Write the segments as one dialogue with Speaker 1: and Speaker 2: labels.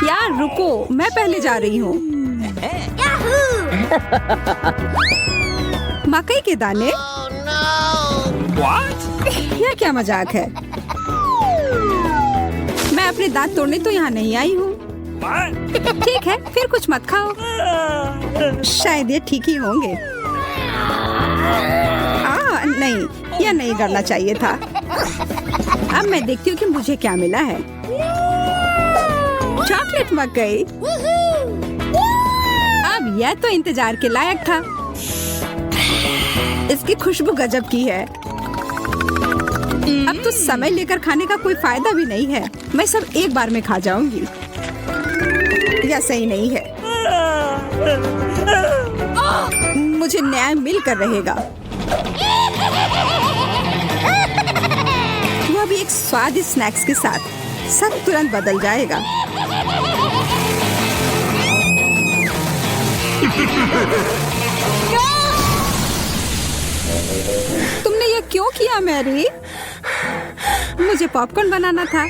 Speaker 1: यार रुको, मैं पहले जा रही हूँ। मकई के दाने? यह क्या मजाक है? मैं अपने दांत तोड़ने तो यहाँ नहीं आई हूँ। ठीक है, फिर कुछ मत खाओ। शायद ये ठीक ही होंगे। नहीं, यह नहीं करना चाहिए था। अब मैं देखती हूँ कि मुझे क्या मिला है। चॉकलेट मकई। अब यह तो इंतजार के लायक था। इसकी खुशबू गजब की है। अब तो समय लेकर खाने का कोई फायदा भी नहीं है। मैं सब एक बार में खा जाऊंगी। यह सही नहीं है। मुझे न्याय मिलकर रहेगा। वह भी एक स्वादिष्ट स्नैक्स के साथ। सब तुरंत बदल जाएगा। तुमने ये क्यों किया मैरी? मुझे पॉपकॉर्न बनाना था।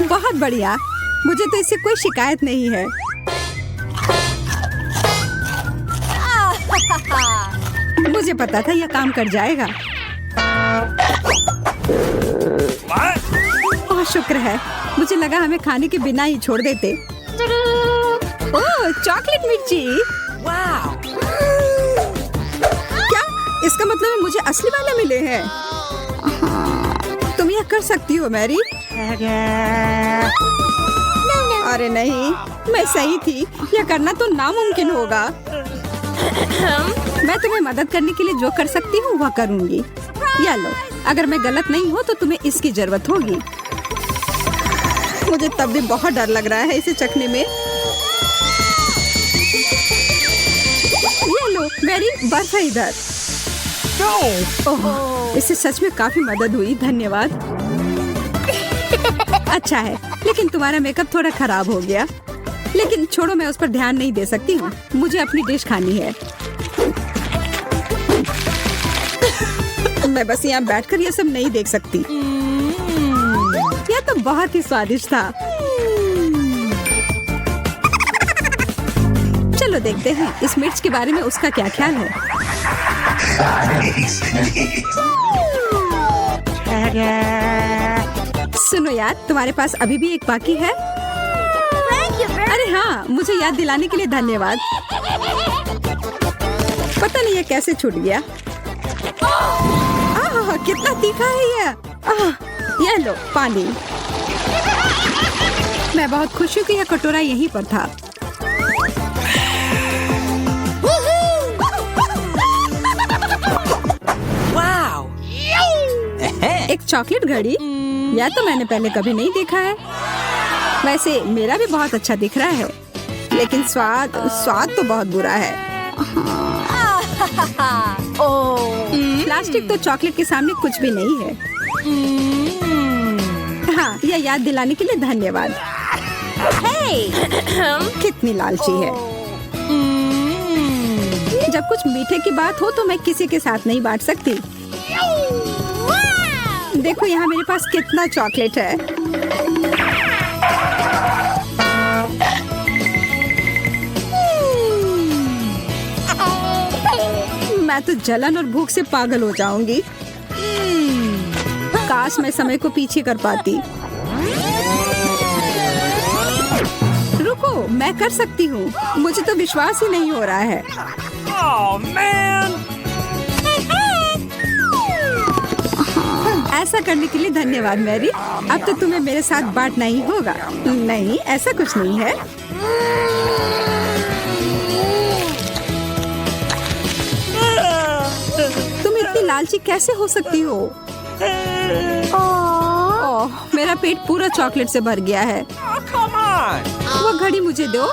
Speaker 1: बहुत बढ़िया। मुझे तो इससे कोई शिकायत नहीं है। मुझे पता था यह काम कर जाएगा। ओह, शुक्र है। मुझे लगा हमें खाने के बिना ही छोड़ देते। ओह, चॉकलेट मिर्ची। क्या? इसका मतलब है मुझे असली वाले मिले हैं। तुम यह कर सकती हो मैरी। अरे नहीं, मैं सही थी। यह करना तो नामुमकिन होगा। मैं तुम्हें मदद करने के लिए जो कर सकती हूँ वह करूँगी। या लो, अगर मैं गलत नहीं हूँ तो तुम्हें इसकी जरूरत होगी। मुझे तब भी बहुत डर लग रहा है इसे चखने में। ये लो मैरी, बर्फ है इधर। ओह, इससे सच में काफी मदद हुई। धन्यवाद। अच्छा है, लेकिन तुम्हारा मेकअप थोड़ा खराब हो गया। लेकिन छोड़ो, मैं उस पर ध्यान नहीं दे सकती हूँ। मुझे अपनी डिश खानी है। मैं बस यहाँ बैठकर ये सब नहीं देख सकती। यह तो बहुत ही स्वादिष्ट था। चलो देखते हैं इस मिर्च के बारे में उसका क्या ख्याल है। सुनो यार, तुम्हारे पास अभी भी एक बाकी है? अरे हाँ, मुझे याद दिलाने के लिए धन्यवाद। पता नहीं ये कैसे छूट गया। कितना तीखा है ये लो पानी। मैं बहुत खुश हूँ कि यह कटोरा यहीं पर था। एक चॉकलेट घड़ी? यह तो मैंने पहले कभी नहीं देखा है। वैसे मेरा भी बहुत अच्छा दिख रहा है, लेकिन स्वाद तो बहुत बुरा है। प्लास्टिक तो चॉकलेट के सामने कुछ भी नहीं है। हाँ, यह याद दिलाने के लिए धन्यवाद। कितनी लालची है। जब कुछ मीठे की बात हो तो मैं किसी के साथ नहीं बांट सकती। देखो यहाँ मेरे पास कितना चॉकलेट है। मैं तो जलन और भूख से पागल हो जाऊंगी। काश मैं समय को पीछे कर पाती। रुको, मैं कर सकती हूँ। मुझे तो विश्वास ही नहीं हो रहा है। ऐसा करने के लिए धन्यवाद मैरी। अब तो तुम्हें मेरे साथ बांटना ही होगा। नहीं, ऐसा कुछ नहीं है। तुम इतनी लालची कैसे हो सकती हो? ओह, मेरा पेट पूरा चॉकलेट से भर गया है। वो घड़ी मुझे दो।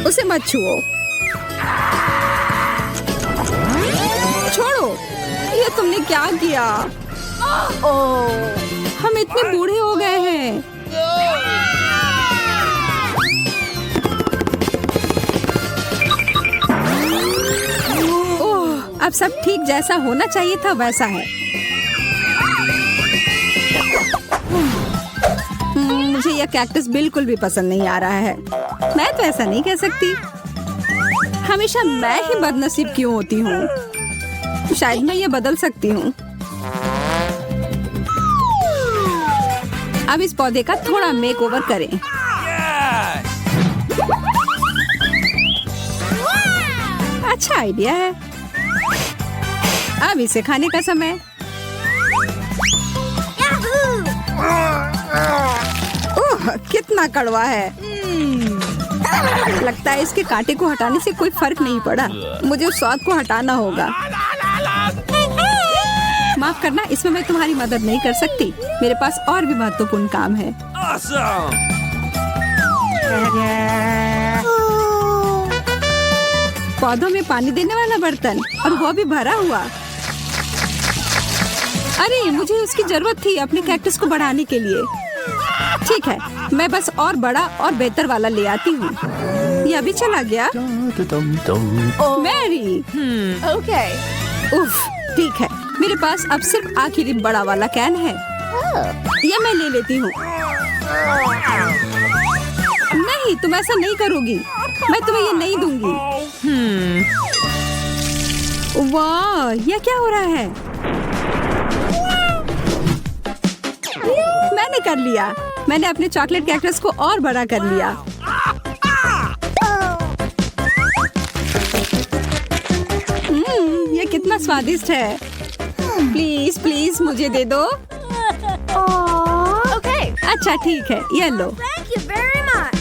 Speaker 1: उसे मत छुओ। छोड़ो, ये तुमने क्या किया? हम इतने बूढ़े हो गए हैं। अब सब ठीक जैसा होना चाहिए था वैसा है। मुझे यह कैक्टस बिल्कुल भी पसंद नहीं आ रहा है। मैं तो ऐसा नहीं कह सकती। हमेशा मैं ही बदनसीब क्यों होती हूँ? शायद मैं ये बदल सकती हूँ। अब इस पौधे का थोड़ा मेकओवर करें। अच्छा आइडिया है। अब इसे खाने का समय। ओह, कितना कड़वा है। लगता है इसके कांटे को हटाने से कोई फर्क नहीं पड़ा। मुझे उस स्वाद को हटाना होगा। माफ करना, इसमें मैं तुम्हारी मदद नहीं कर सकती। मेरे पास और भी महत्वपूर्ण काम है। पौधों में पानी देने वाला बर्तन, और वो भी भरा हुआ। अरे, मुझे उसकी जरूरत थी अपने कैक्टस को बढ़ाने के लिए। ठीक है, मैं बस और बड़ा और बेहतर वाला ले आती हूँ। ये अभी चला गया। Mary,
Speaker 2: Okay.
Speaker 1: उफ, ठीक है। मेरे पास अब सिर्फ आखिरी बड़ा वाला कैन है। ये मैं ले लेती हूँ। नहीं, तुम ऐसा नहीं करोगी। मैं तुम्हें ये नहीं दूंगी। वाह, ये क्या हो रहा है? मैंने कर लिया। मैंने अपने चॉकलेट कैक्टस को और बड़ा कर लिया। ये कितना स्वादिष्ट है। प्लीज प्लीज मुझे दे दो।
Speaker 2: Okay.
Speaker 1: अच्छा ठीक है, ये लो।
Speaker 2: Thank you very much.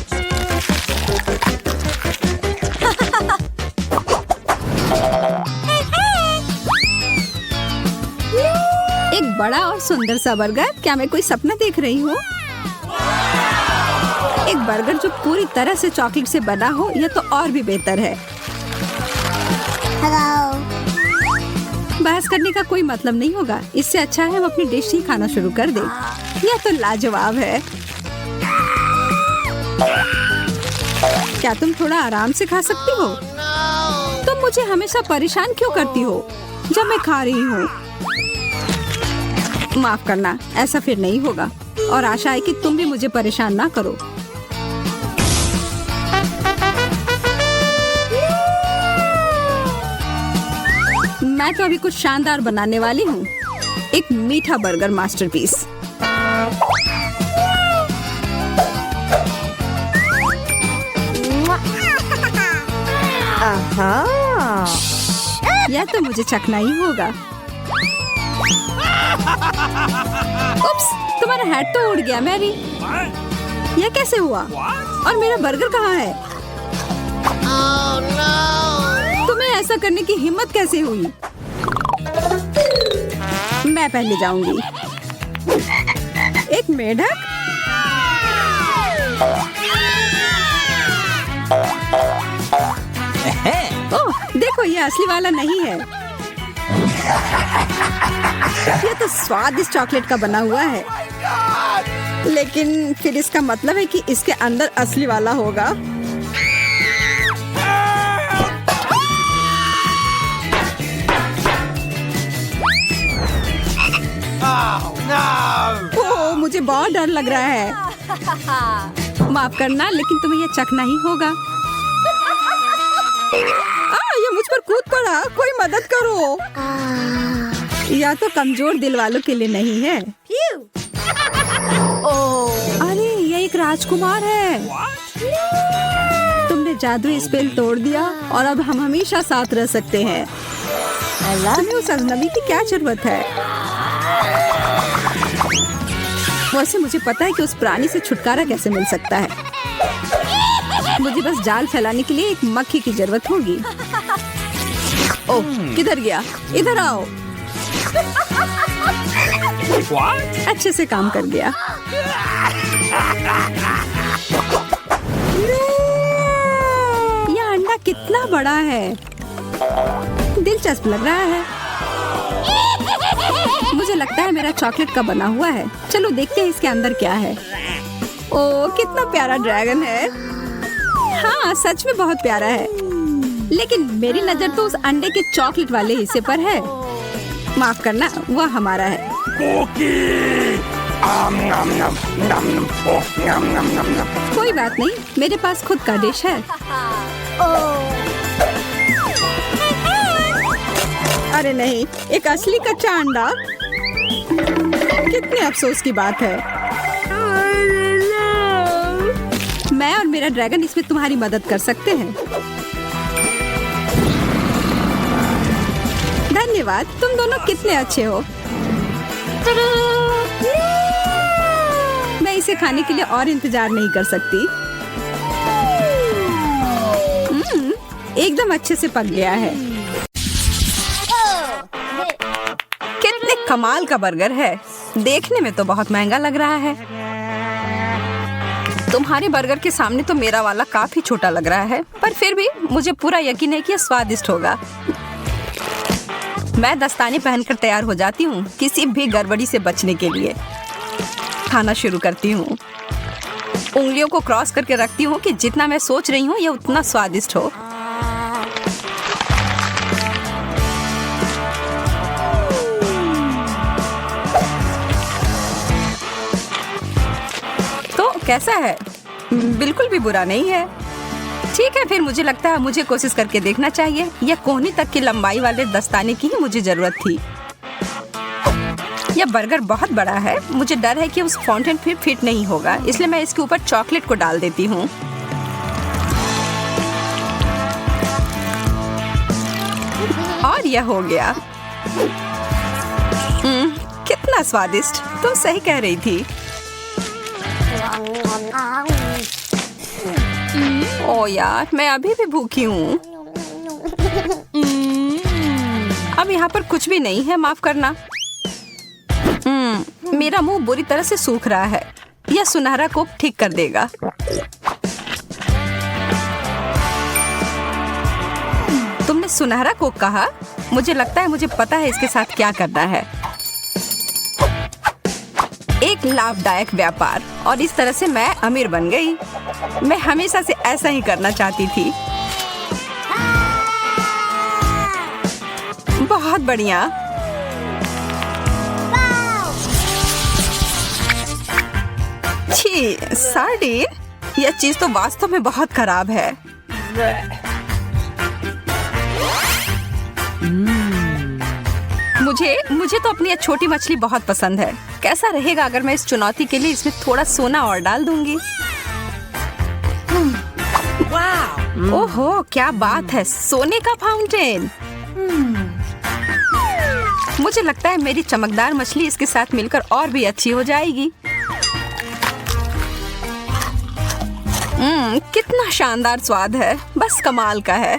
Speaker 1: एक बड़ा और सुंदर सा बर्गर। क्या मैं कोई सपना देख रही हूँ? एक बर्गर जो पूरी तरह से चॉकलेट से बना हो, यह तो और भी बेहतर है।
Speaker 2: Hello.
Speaker 1: बहस करने का कोई मतलब नहीं होगा। इससे अच्छा है हम अपनी डिश ही खाना शुरू कर दें। यह तो लाजवाब है। क्या तुम थोड़ा आराम से खा सकती हो? तुम मुझे हमेशा परेशान क्यों करती हो जब मैं खा रही हूँ? माफ करना, ऐसा फिर नहीं होगा। और आशा है कि तुम भी मुझे परेशान ना करो। मैं तो अभी कुछ शानदार बनाने वाली हूँ। एक मीठा बर्गर मास्टरपीस। यह तो मुझे चखना ही होगा। उप्स, तुम्हारा हैट तो उड़ गया मैरी। यह कैसे हुआ? और मेरा बर्गर कहाँ है? तुम्हें ऐसा करने की हिम्मत कैसे हुई? मैं पहले जाऊंगी। एक मेढक? ओह, देखो, ये असली वाला नहीं है। ये तो स्वादिष्ट चॉकलेट का बना हुआ है। लेकिन फिर इसका मतलब है कि इसके अंदर असली वाला होगा। ओह, मुझे बहुत डर लग रहा है। माफ करना, लेकिन तुम्हें यह चखना ही होगा। ये मुझ पर कूद पड़ा। कोई मदद करो। यह तो कमजोर दिल वालों के लिए नहीं है। अरे, ये एक राजकुमार है। तुमने जादुई स्पेल तोड़ दिया और अब हम हमेशा साथ रह सकते हैं। तुम्हें उस अजनबी की क्या जरूरत है? वैसे मुझे पता है कि उस प्राणी से छुटकारा कैसे मिल सकता है। मुझे बस जाल फैलाने के लिए एक मक्खी की जरूरत होगी। ओह, किधर गया? इधर आओ। अच्छे से काम कर गया। यह अंडा कितना बड़ा है। दिलचस्प लग रहा है। मुझे लगता है मेरा चॉकलेट का बना हुआ है। चलो देखते हैं इसके अंदर क्या है। ओह, कितना प्यारा ड्रैगन है। हाँ, सच में बहुत प्यारा है। लेकिन मेरी नजर तो उस अंडे के चॉकलेट वाले हिस्से पर है। माफ करना, वह हमारा है। कोई बात नहीं, मेरे पास खुद का डिश है। अरे नहीं, एक असली कच्चा अंडा। कितने अफसोस की बात है। मैं और मेरा ड्रैगन इसमें तुम्हारी मदद कर सकते हैं। धन्यवाद, तुम दोनों कितने अच्छे हो। मैं इसे खाने के लिए और इंतजार नहीं कर सकती। एकदम अच्छे से पक गया है। कितने कमाल का बर्गर है। देखने में तो बहुत महंगा लग रहा है। तुम्हारे बर्गर के सामने तो मेरा वाला काफी छोटा लग रहा है, पर फिर भी मुझे पूरा यकीन है कि यह स्वादिष्ट होगा। मैं दस्ताने पहनकर तैयार हो जाती हूँ, किसी भी गड़बड़ी से बचने के लिए। खाना शुरू करती हूँ। उंगलियों को क्रॉस करके रखती हूँ कि जितना मैं सोच रही हूँ यह उतना स्वादिष्ट हो। तो कैसा है? बिल्कुल भी बुरा नहीं है। ठीक है, फिर मुझे लगता है मुझे कोशिश करके देखना चाहिए। यह कोहनी तक की लंबाई वाले दस्ताने की ही मुझे जरूरत थी। यह बर्गर बहुत बड़ा है। मुझे डर है कि उस फाउंटेन फिट नहीं होगा, इसलिए मैं इसके ऊपर चॉकलेट को डाल देती हूँ। और यह हो गया। कितना स्वादिष्ट। तुम सही कह रही थी। ओ यार, मैं अभी भी भूखी हूँ। अब यहाँ पर कुछ भी नहीं है, माफ करना। मेरा मुंह बुरी तरह से सूख रहा है। यह सुनहरा कोक ठीक कर देगा। तुमने सुनहरा कोक कहा? मुझे लगता है मुझे पता है इसके साथ क्या करना है। एक लाभदायक व्यापार, और इस तरह से मैं अमीर बन गई। मैं हमेशा से ऐसा ही करना चाहती थी। बहुत बढ़िया। छी, सार्डिन, यह चीज तो वास्तव में बहुत खराब है। मुझे तो अपनी यह छोटी मछली बहुत पसंद है। कैसा रहेगा अगर मैं इस चुनौती के लिए इसमें थोड़ा सोना और डाल दूंगी? ओहो, क्या बात है, सोने का फाउंटेन। मुझे लगता है मेरी चमकदार मछली इसके साथ मिलकर और भी अच्छी हो जाएगी। कितना शानदार स्वाद है, बस कमाल का है।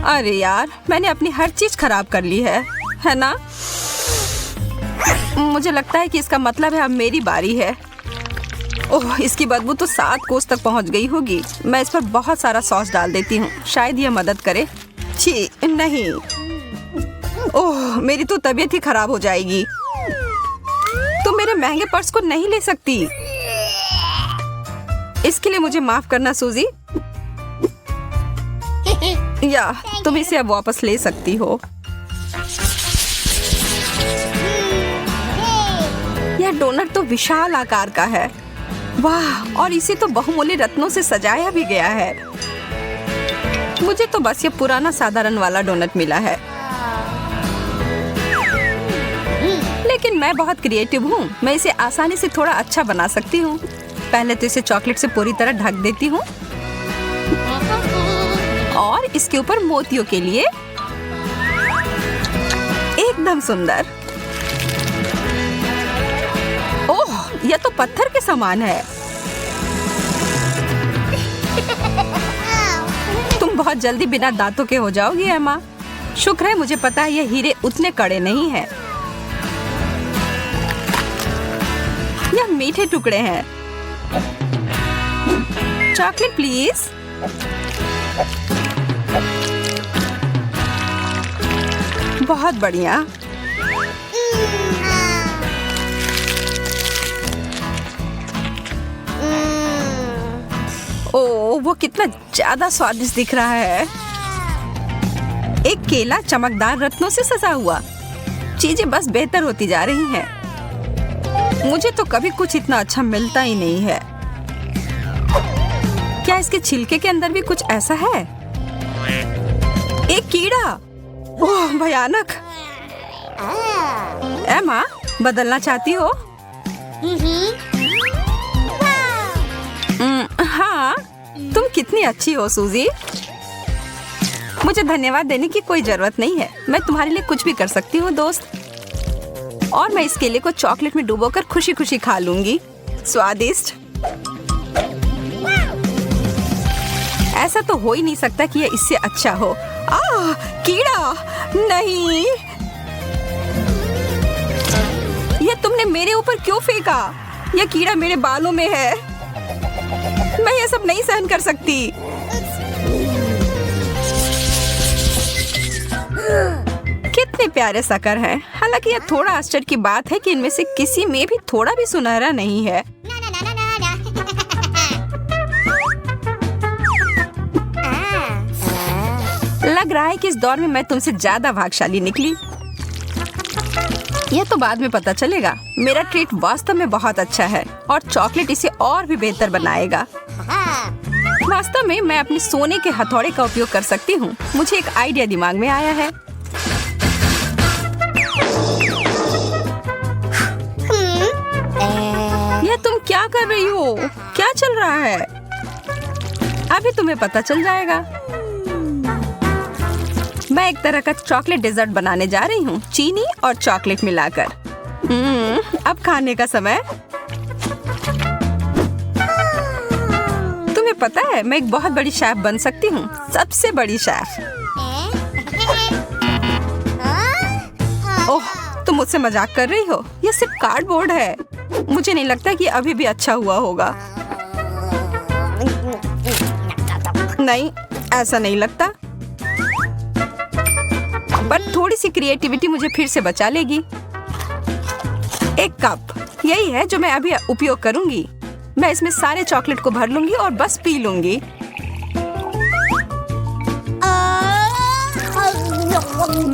Speaker 1: अरे यार, मैंने अपनी हर चीज खराब कर ली है ना? मुझे लगता है कि इसका मतलब है अब मेरी बारी है। ओह, इसकी बदबू तो 7 कोस तक पहुंच गई होगी। मैं इस पर बहुत सारा सॉस डाल देती हूँ, शायद यह मदद करे। छी, नहीं। ओह, मेरी तो तबीयत ही खराब हो जाएगी। तुम मेरे महंगे पर्स को नहीं ले सकती। इसके लिए मुझे माफ करना सूजी। या तुम इसे अब वापस ले सकती हो। यह डोनट तो विशाल आकार का है। वाह, और इसे तो बहुमूल्य रत्नों से सजाया भी गया है। मुझे तो बस ये पुराना साधारण वाला डोनट मिला है। लेकिन मैं बहुत क्रिएटिव हूँ। मैं इसे आसानी से थोड़ा अच्छा बना सकती हूँ। पहले तो इसे चॉकलेट से पूरी तरह ढक देती हूँ और इसके ऊपर मोतियों के लिए एकदम सुंदर। ओह, यह तो पत्थर के समान है। तुम बहुत जल्दी बिना दांतों के हो जाओगी एमा। शुक्र है मुझे पता है यह हीरे उतने कड़े नहीं हैं। यह मीठे टुकड़े हैं। Chocolate please. बहुत बढ़िया। ओह, वो कितना ज्यादा स्वादिष्ट दिख रहा है। एक केला चमकदार रत्नों से सजा हुआ। चीजें बस बेहतर होती जा रही हैं। मुझे तो कभी कुछ इतना अच्छा मिलता ही नहीं है। क्या इसके छिलके के अंदर भी कुछ ऐसा है? एक कीड़ा। ओह, भयानक। एमा, बदलना चाहती हो? हाँ, तुम कितनी अच्छी हो सूजी। मुझे धन्यवाद देने की कोई जरूरत नहीं है। मैं तुम्हारे लिए कुछ भी कर सकती हूँ दोस्त। और मैं इस केले को चॉकलेट में डुबोकर खुशी खुशी खा लूंगी। स्वादिष्ट। ऐसा तो हो ही नहीं सकता कि यह इससे अच्छा हो। कीड़ा नहीं। यह तुमने मेरे ऊपर क्यों फेंका? यह कीड़ा मेरे बालों में है। मैं ये सब नहीं सहन कर सकती। कितने प्यारे शक्कर हैं। हालांकि यह थोड़ा आश्चर्य की बात है कि इनमें से किसी में भी थोड़ा भी सुनहरा नहीं है। लग रहा है कि इस दौर में मैं तुमसे ज्यादा भाग्यशाली निकली। यह तो बाद में पता चलेगा। मेरा ट्रीट वास्तव में बहुत अच्छा है और चॉकलेट इसे और भी बेहतर बनाएगा। वास्तव में मैं अपने सोने के हथौड़े का उपयोग कर सकती हूँ। मुझे एक आइडिया दिमाग में आया है। यह तुम क्या कर रही हो? क्या चल रहा है? अभी तुम्हें पता चल जाएगा। मैं एक तरह का चॉकलेट डेजर्ट बनाने जा रही हूँ, चीनी और चॉकलेट मिलाकर। अब खाने का समय। तुम्हें पता है, मैं एक बहुत बड़ी शेफ बन सकती हूँ, सबसे बड़ी शेफ। ओह, तुम मुझसे मजाक कर रही हो? यह सिर्फ कार्डबोर्ड है। मुझे नहीं लगता कि अभी भी अच्छा हुआ होगा। नहीं, ऐसा नहीं लगता। पर थोड़ी सी क्रिएटिविटी मुझे फिर से बचा लेगी। एक कप, यही है जो मैं अभी उपयोग करूंगी। मैं इसमें सारे चॉकलेट को भर लूंगी और बस पी लूंगी।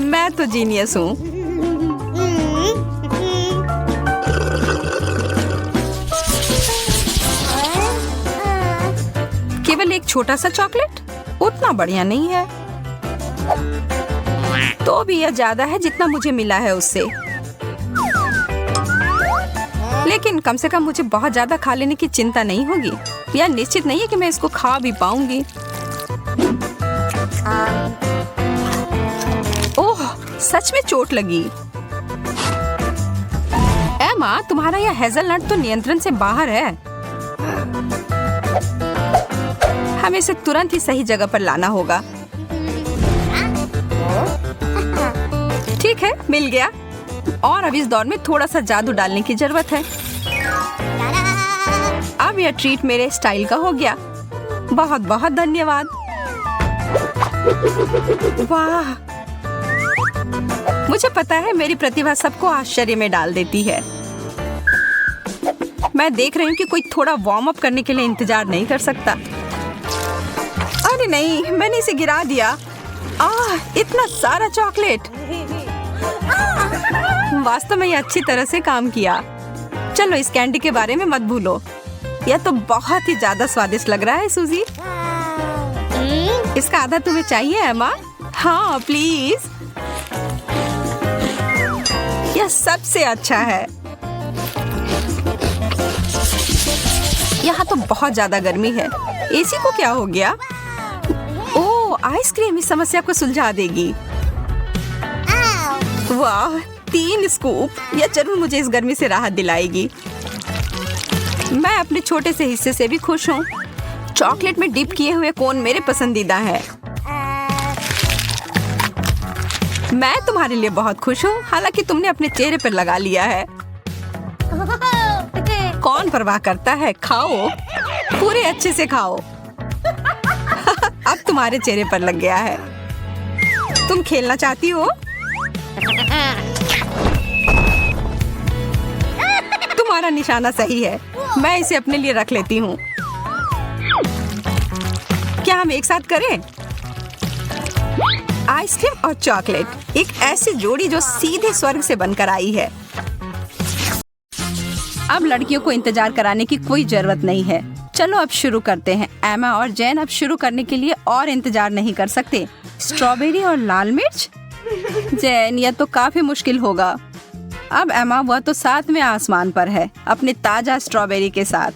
Speaker 1: मैं तो जीनियस हूँ। केवल एक छोटा सा चॉकलेट उतना बढ़िया नहीं है। तो भी यह ज्यादा है जितना मुझे मिला है उससे। लेकिन कम से कम मुझे बहुत ज्यादा खा लेने की चिंता नहीं होगी। यह निश्चित नहीं है कि मैं इसको खा भी पाऊंगी। ओह, सच में चोट लगी। एमा, तुम्हारा यह हेज़लनट तो नियंत्रण से बाहर है। हमें इसे तुरंत ही सही जगह पर लाना होगा। ठीक है, मिल गया। और अब इस दौर में थोड़ा सा जादू डालने की जरूरत है। अब यह ट्रीट मेरे स्टाइल का हो गया। बहुत बहुत धन्यवाद। वाह, मुझे पता है मेरी प्रतिभा सबको आश्चर्य में डाल देती है। मैं देख रही हूँ कि कोई थोड़ा वार्म अप करने के लिए इंतजार नहीं कर सकता। अरे नहीं, मैंने इसे गिरा दिया। इतना सारा चॉकलेट। वास्तव में ये अच्छी तरह से काम किया। चलो, इस कैंडी के बारे में मत भूलो। यह तो बहुत ही ज्यादा स्वादिष्ट लग रहा है सूजी। इसका आधा तुम्हें चाहिए एमा? हाँ प्लीज। यह सबसे अच्छा है। यहाँ तो बहुत ज्यादा गर्मी है। एसी को क्या हो गया? ओह, आइसक्रीम इस समस्या को सुलझा देगी। वाह, 3 स्कूप। यह जरूर मुझे इस गर्मी से राहत दिलाएगी। मैं अपने छोटे से हिस्से से भी खुश हूँ। चॉकलेट में डिप किए हुए कोन मेरे पसंदीदा है। मैं तुम्हारे लिए बहुत खुश हूँ, हालांकि तुमने अपने चेहरे पर लगा लिया है। कौन परवाह करता है? खाओ, पूरे अच्छे से खाओ। अब तुम्हारे चेहरे पर लग गया है। तुम खेलना चाहती हो? तुम तुम्हारा निशाना सही है। मैं इसे अपने लिए रख लेती हूँ। क्या हम एक साथ करें? आइसक्रीम और चॉकलेट, एक ऐसी जोड़ी जो सीधे स्वर्ग से बनकर आई है। अब लड़कियों को इंतजार कराने की कोई जरूरत नहीं है। चलो अब शुरू करते हैं। एमा और जैन अब शुरू करने के लिए और इंतजार नहीं कर सकते। स्ट्रॉबेरी और लाल मिर्च? जैन, यह तो काफी मुश्किल होगा। अब एमा, वह तो 7वें आसमान पर है अपने ताजा स्ट्रॉबेरी के साथ।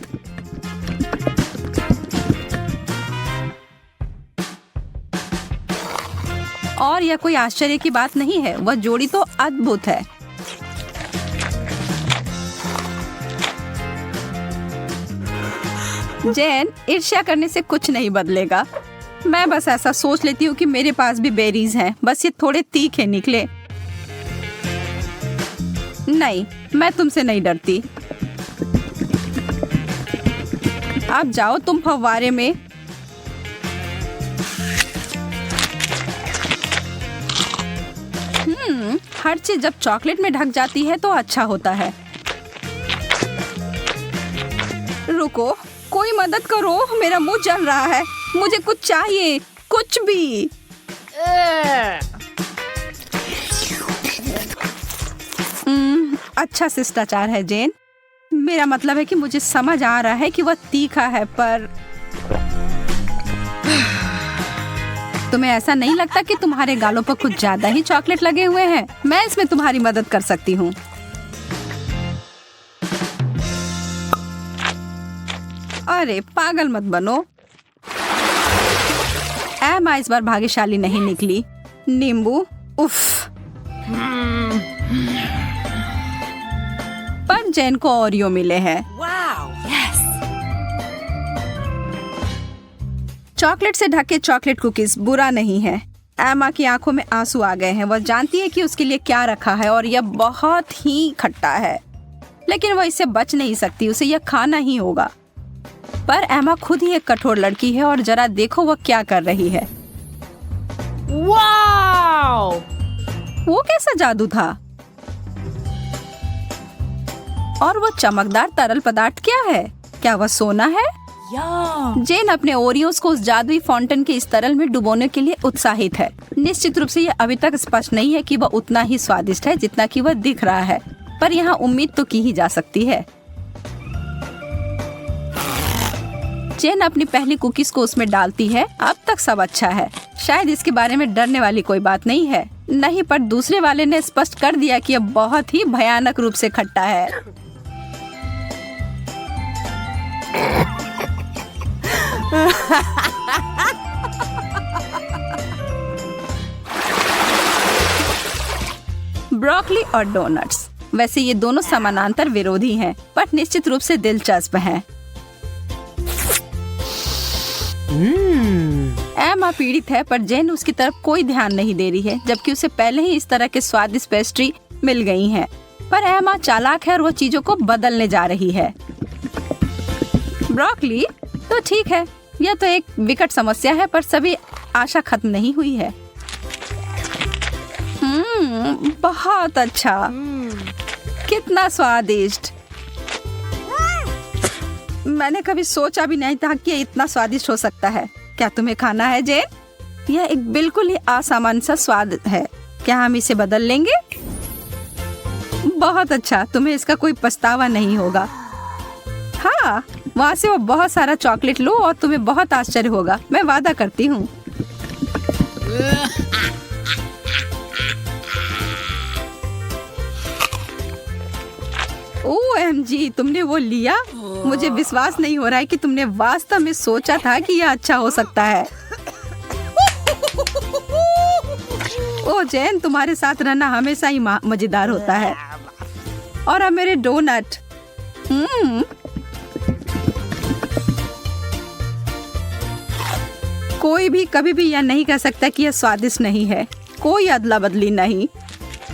Speaker 1: और यह कोई आश्चर्य की बात नहीं है, वह जोड़ी तो अद्भुत है। जैन, ईर्ष्या करने से कुछ नहीं बदलेगा। मैं बस ऐसा सोच लेती हूँ कि मेरे पास भी बेरीज हैं, बस ये थोड़े तीखे निकले। नहीं, मैं तुमसे नहीं डरती। अब जाओ तुम फव्वारे में। हर चीज जब चॉकलेट में ढक जाती है तो अच्छा होता है। रुको, कोई मदद करो, मेरा मुंह जल रहा है। मुझे कुछ चाहिए, कुछ भी। अच्छा शिष्टाचार है जैन। मेरा मतलब है कि मुझे समझ आ रहा है कि वह तीखा है, पर तुम्हें ऐसा नहीं लगता कि तुम्हारे गालों पर कुछ ज्यादा ही चॉकलेट लगे हुए हैं? मैं इसमें तुम्हारी मदद कर सकती हूँ। अरे पागल मत बनो। एमा इस बार भाग्यशाली नहीं निकली। नींबू, उफ। पर जैन को ओरियो मिले हैं। चॉकलेट से ढके चॉकलेट कुकीज बुरा नहीं है। एमा की आंखों में आंसू आ गए हैं। वह जानती है कि उसके लिए क्या रखा है और यह बहुत ही खट्टा है, लेकिन वह इससे बच नहीं सकती, उसे यह खाना ही होगा। पर एमा खुद ही एक कठोर लड़की है और जरा देखो वह क्या कर रही है।
Speaker 2: Wow!
Speaker 1: वो कैसा जादू था? और वो चमकदार तरल पदार्थ क्या है? क्या वह सोना है? जेन अपने ओरियोस को उस जादुई फाउंटेन के इस तरल में डुबोने के लिए उत्साहित है। निश्चित रूप से यह अभी तक स्पष्ट नहीं है कि वह उतना ही स्वादिष्ट है जितना कि वह दिख रहा है, पर यहाँ उम्मीद तो की ही जा सकती है। जेन अपनी पहली कुकीज को उसमें डालती है। अब तक सब अच्छा है, शायद इसके बारे में डरने वाली कोई बात नहीं है। नहीं, पर दूसरे वाले ने स्पष्ट कर दिया कि यह बहुत ही भयानक रूप से खट्टा है। ब्रोकली और डोनट्स, वैसे ये दोनों समानांतर विरोधी हैं, पर निश्चित रूप से दिलचस्प हैं। एमा पीड़ित है, पर जेन उसकी तरफ कोई ध्यान नहीं दे रही है, जबकि उसे पहले ही इस तरह के स्वादिष्ट पेस्ट्री मिल गई हैं। पर एमा चालाक है और वो चीजों को बदलने जा रही है। ब्रोकली तो ठीक है, यह तो एक विकट समस्या है, पर सभी आशा खत्म नहीं हुई है। बहुत अच्छा, कितना स्वादिष्ट। मैंने कभी सोचा भी नहीं था कि ये इतना स्वादिष्ट हो सकता है। क्या तुम्हें खाना है जेन? यह एक बिल्कुल ही असामान्य सा स्वाद है। क्या हम इसे बदल लेंगे? बहुत अच्छा, तुम्हें इसका कोई पछतावा नहीं होगा। हाँ, वहाँ से वो बहुत सारा चॉकलेट लो और तुम्हें बहुत आश्चर्य होगा, मैं वादा करती हूँ। OMG, तुमने वो लिया? मुझे विश्वास नहीं हो रहा है कि तुमने वास्तव में सोचा था कि यह अच्छा हो सकता है। ओ जैन, तुम्हारे साथ रहना हमेशा ही मजेदार होता है। और अब मेरे डोनट। कोई भी कभी भी यह नहीं कह सकता कि यह स्वादिष्ट नहीं है। कोई अदला बदली नहीं।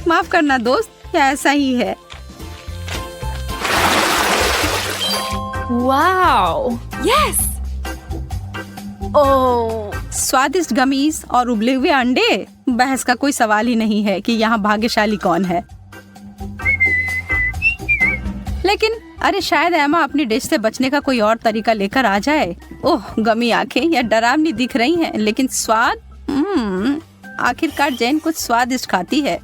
Speaker 1: माफ करना दोस्त, यह ऐसा ही है।
Speaker 2: Wow! Yes! Oh!
Speaker 1: स्वादिष्ट गमीज और उबले हुए अंडे, बहस का कोई सवाल ही नहीं है कि यहाँ भाग्यशाली कौन है। लेकिन अरे शायद एमा अपनी डिश से बचने का कोई और तरीका लेकर आ जाए। ओह, गमी आंखें या डरावनी दिख रही हैं, लेकिन स्वाद आखिरकार जैन कुछ स्वादिष्ट खाती है।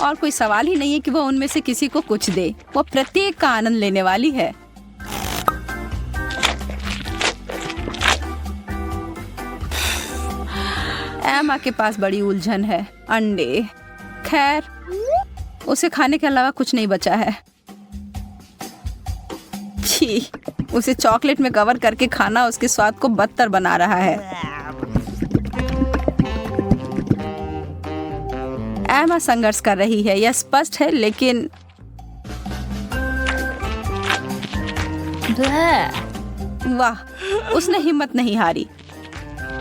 Speaker 1: और कोई सवाल ही नहीं है कि वो उनमें से किसी को कुछ दे। वो प्रत्येक का आनंद लेने वाली है। एमा के पास बड़ी उलझन है। अंडे, खैर उसे खाने के अलावा कुछ नहीं बचा है। छी, उसे चॉकलेट में कवर करके खाना उसके स्वाद को बदतर बना रहा है। एमा संघर्ष कर रही है, यह स्पष्ट है, लेकिन वाह, उसने हिम्मत नहीं हारी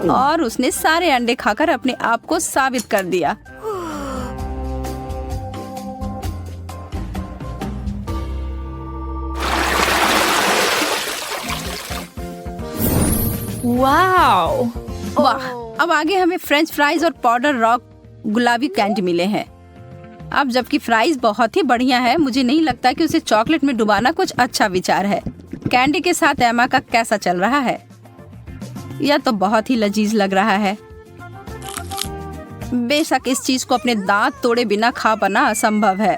Speaker 1: और उसने सारे अंडे खाकर अपने आप को साबित कर दिया।
Speaker 2: Wow.
Speaker 1: वाह, अब आगे हमें फ्रेंच फ्राइज और पाउडर रॉक गुलाबी कैंडी मिले हैं। अब जबकि फ्राइज बहुत ही बढ़िया है, मुझे नहीं लगता कि उसे चॉकलेट में डुबाना कुछ अच्छा विचार है। कैंडी के साथ एमा का कैसा चल रहा है? यह तो बहुत ही लजीज लग रहा है। बेशक इस चीज को अपने दांत तोड़े बिना खा पाना असंभव है।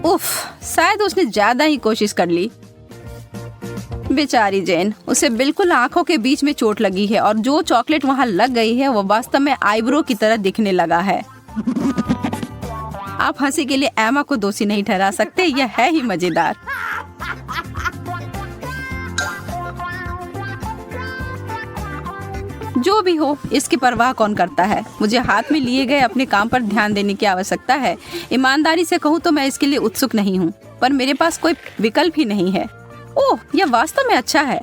Speaker 1: उफ, शायद उसने ज्यादा ही कोशिश कर ली। बेचारी जैन, उसे बिल्कुल आंखों के बीच में चोट लगी है और जो चॉकलेट वहां लग गई है वो वास्तव में आईब्रो की तरह दिखने लगा है। आप हंसी के लिए एमा को दोषी नहीं ठहरा सकते, यह है ही मजेदार। जो भी हो, इसकी परवाह कौन करता है। मुझे हाथ में लिए गए अपने काम पर ध्यान देने की आवश्यकता है। ईमानदारी से कहूँ तो मैं इसके लिए उत्सुक नहीं हूँ, पर मेरे पास कोई विकल्प ही नहीं है। ओह, यह वास्तव में अच्छा है।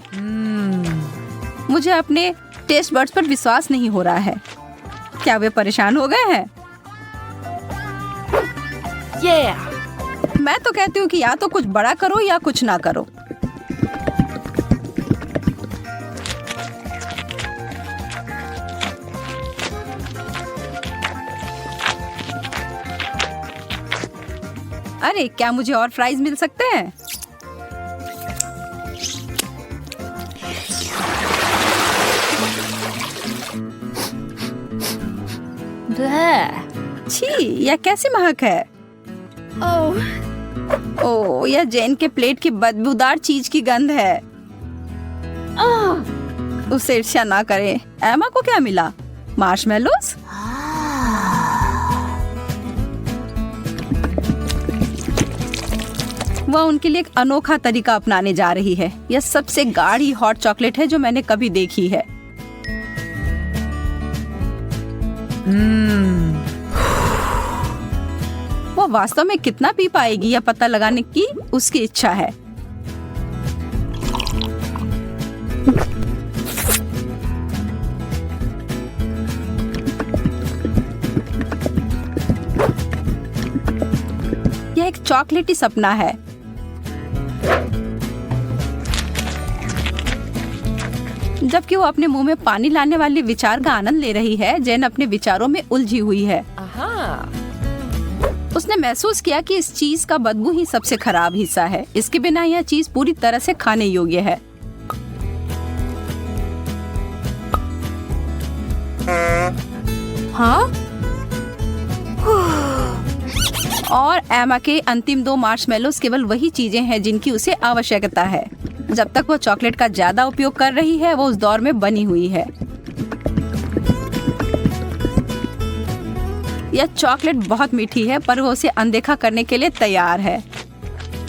Speaker 1: मुझे अपने टेस्ट बड्स पर विश्वास नहीं हो रहा है। क्या वे परेशान हो गए हैं? मैं तो कहती हूँ कि या तो कुछ बड़ा करो या कुछ ना करो। अरे, क्या मुझे और फ्राइज मिल सकते हैं? छी, यह कैसी महक है? ओह, यह जैन के प्लेट की बदबूदार चीज की गंध है। उसे ईर्ष्या ना करें। एमा को क्या मिला? मार्शमेलोस? वह उनके लिए एक अनोखा तरीका अपनाने जा रही है। यह सबसे गाढ़ी हॉट चॉकलेट है जो मैंने कभी देखी है। वो वास्तव में कितना पी पाएगी यह पता लगाने की उसकी इच्छा है। यह एक चॉकलेटी सपना है। जबकि वो अपने मुंह में पानी लाने वाले विचार का आनंद ले रही है, जैन अपने विचारों में उलझी हुई है। उसने महसूस किया कि इस चीज का बदबू ही सबसे खराब हिस्सा है। इसके बिना यह चीज पूरी तरह से खाने योग्य है।
Speaker 2: हाँ?
Speaker 1: और एमा के अंतिम 2 मार्शमेलोस केवल वही चीजें हैं जिनकी उसे आवश्यकता है। जब तक वो चॉकलेट का ज्यादा उपयोग कर रही है, वो उस दौर में बनी हुई है। यह चॉकलेट बहुत मीठी है, पर वो उसे अनदेखा करने के लिए तैयार है।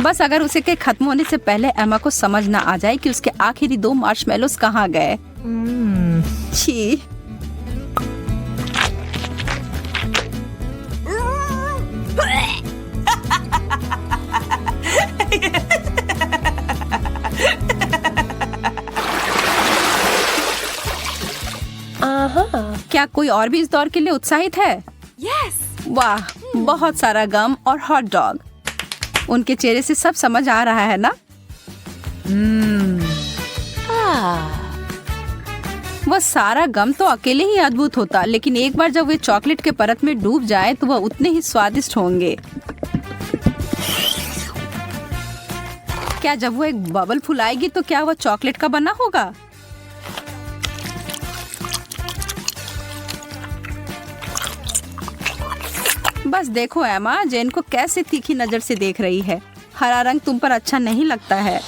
Speaker 1: बस अगर उसे के खत्म होने से पहले एमा को समझ ना आ जाए कि उसके आखिरी 2 मार्शमेलोस कहाँ गए। छी। क्या कोई और भी इस दौर के लिए उत्साहित है?
Speaker 2: Yes.
Speaker 1: वाह, बहुत सारा गम और हॉट डॉग। उनके चेहरे से सब समझ आ रहा है ना? वह सारा गम तो अकेले ही अद्भुत होता, लेकिन एक बार जब वे चॉकलेट के परत में डूब जाए तो वह उतने ही स्वादिष्ट होंगे। क्या जब वो एक बबल फुलाएगी तो क्या वह चॉकलेट का बना होगा? बस देखो एमा, जेन को कैसे तीखी नजर से देख रही है। हरा रंग तुम पर अच्छा नहीं लगता है।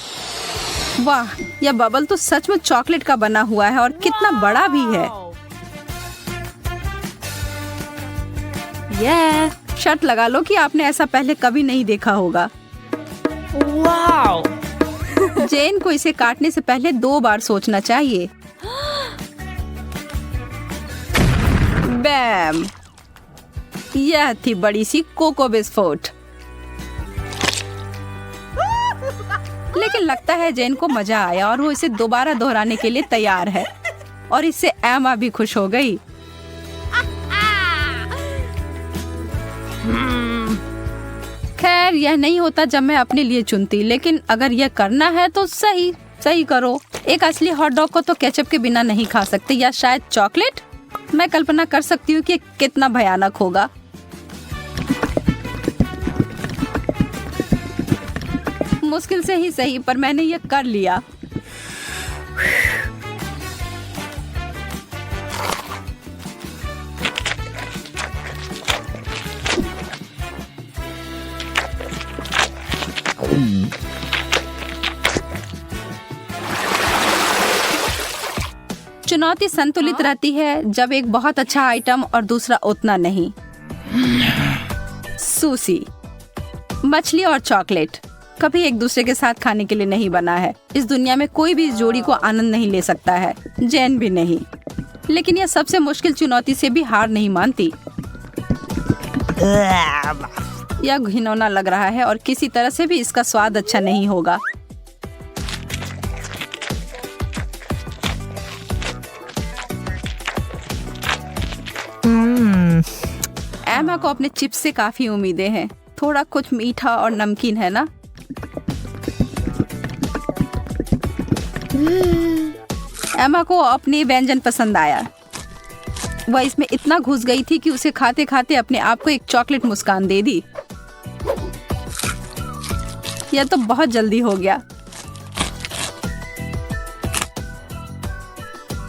Speaker 1: वाह, यह बबल तो सच में चॉकलेट का बना हुआ है और कितना बड़ा भी है। शर्त लगा लो कि आपने ऐसा पहले कभी नहीं देखा होगा।
Speaker 2: Wow.
Speaker 1: जेन को इसे काटने से पहले 2 बार सोचना चाहिए। बैम, यह थी बड़ी सी कोको बिस्कुट। लेकिन लगता है जेन को मजा आया और वो इसे दोबारा दोहराने के लिए तैयार है। और इससे एमा भी खुश हो गई। खैर, यह नहीं होता जब मैं अपने लिए चुनती, लेकिन अगर यह करना है तो सही करो। एक असली हॉट डॉग को तो केचप के बिना नहीं खा सकते, या शायद चॉकलेट। मैं कल्पना कर सकती हूँ कि कितना भयानक होगा। मुश्किल से ही सही, पर मैंने यह कर लिया। चुनौती संतुलित रहती है जब एक बहुत अच्छा आइटम और दूसरा उतना नहीं। सूसी, मछली और चॉकलेट कभी एक दूसरे के साथ खाने के लिए नहीं बना है। इस दुनिया में कोई भी इस जोड़ी को आनंद नहीं ले सकता है, जैन भी नहीं। लेकिन यह सबसे मुश्किल चुनौती से भी हार नहीं मानती। यह घिनौना लग रहा है और किसी तरह से भी इसका स्वाद अच्छा नहीं होगा। एमा को अपने चिप्स से काफी उम्मीदें हैं। थोड़ा कुछ मीठा और नमकीन है ना? एमा को अपनी व्यंजन पसंद आया। वह इसमें इतना घुस गई थी कि उसे खाते खाते अपने आप को एक चॉकलेट मुस्कान दे दी। यह तो बहुत जल्दी हो गया।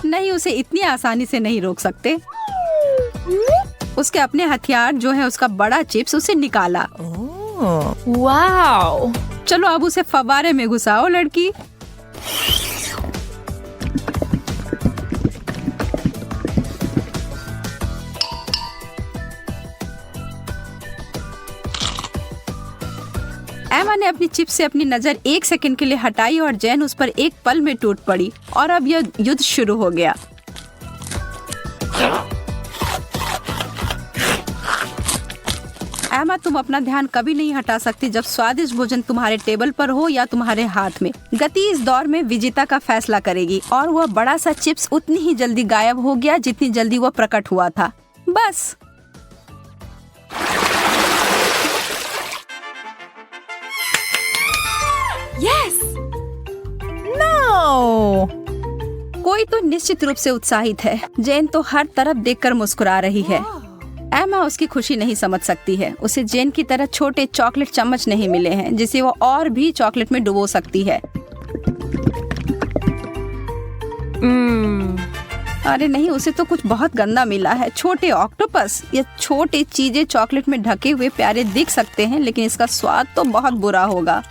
Speaker 1: नहीं, उसे इतनी आसानी से नहीं रोक सकते। उसके अपने हथियार जो है उसका बड़ा चिप्स उसे निकाला।
Speaker 2: Wow.
Speaker 1: चलो अब उसे फव्वारे में घुसाओ लड़की। एमा ने अपनी चिप्स से अपनी नजर 1 सेकंड के लिए हटाई और जैन उस पर एक पल में टूट पड़ी और अब यह युद्ध शुरू हो गया। एमा, तुम अपना ध्यान कभी नहीं हटा सकती जब स्वादिष्ट भोजन तुम्हारे टेबल पर हो या तुम्हारे हाथ में। गति इस दौर में विजेता का फैसला करेगी और वह बड़ा सा चिप्स उतनी ही जल्दी गायब हो गया जितनी जल्दी वह प्रकट हुआ था। बस
Speaker 2: Yes. No.
Speaker 1: कोई तो निश्चित रूप से उत्साहित है। जेन तो हर तरफ देखकर मुस्कुरा रही है। एमा उसकी खुशी नहीं समझ सकती है। उसे जेन की तरह छोटे चॉकलेट चम्मच नहीं मिले हैं जिसे वो और भी चॉकलेट में डुबो सकती है। अरे नहीं, उसे तो कुछ बहुत गंदा मिला है। छोटे ऑक्टोपस। ये छोटे चीजें चॉकलेट में ढके हुए प्यारे दिख सकते हैं, लेकिन इसका स्वाद तो बहुत बुरा होगा।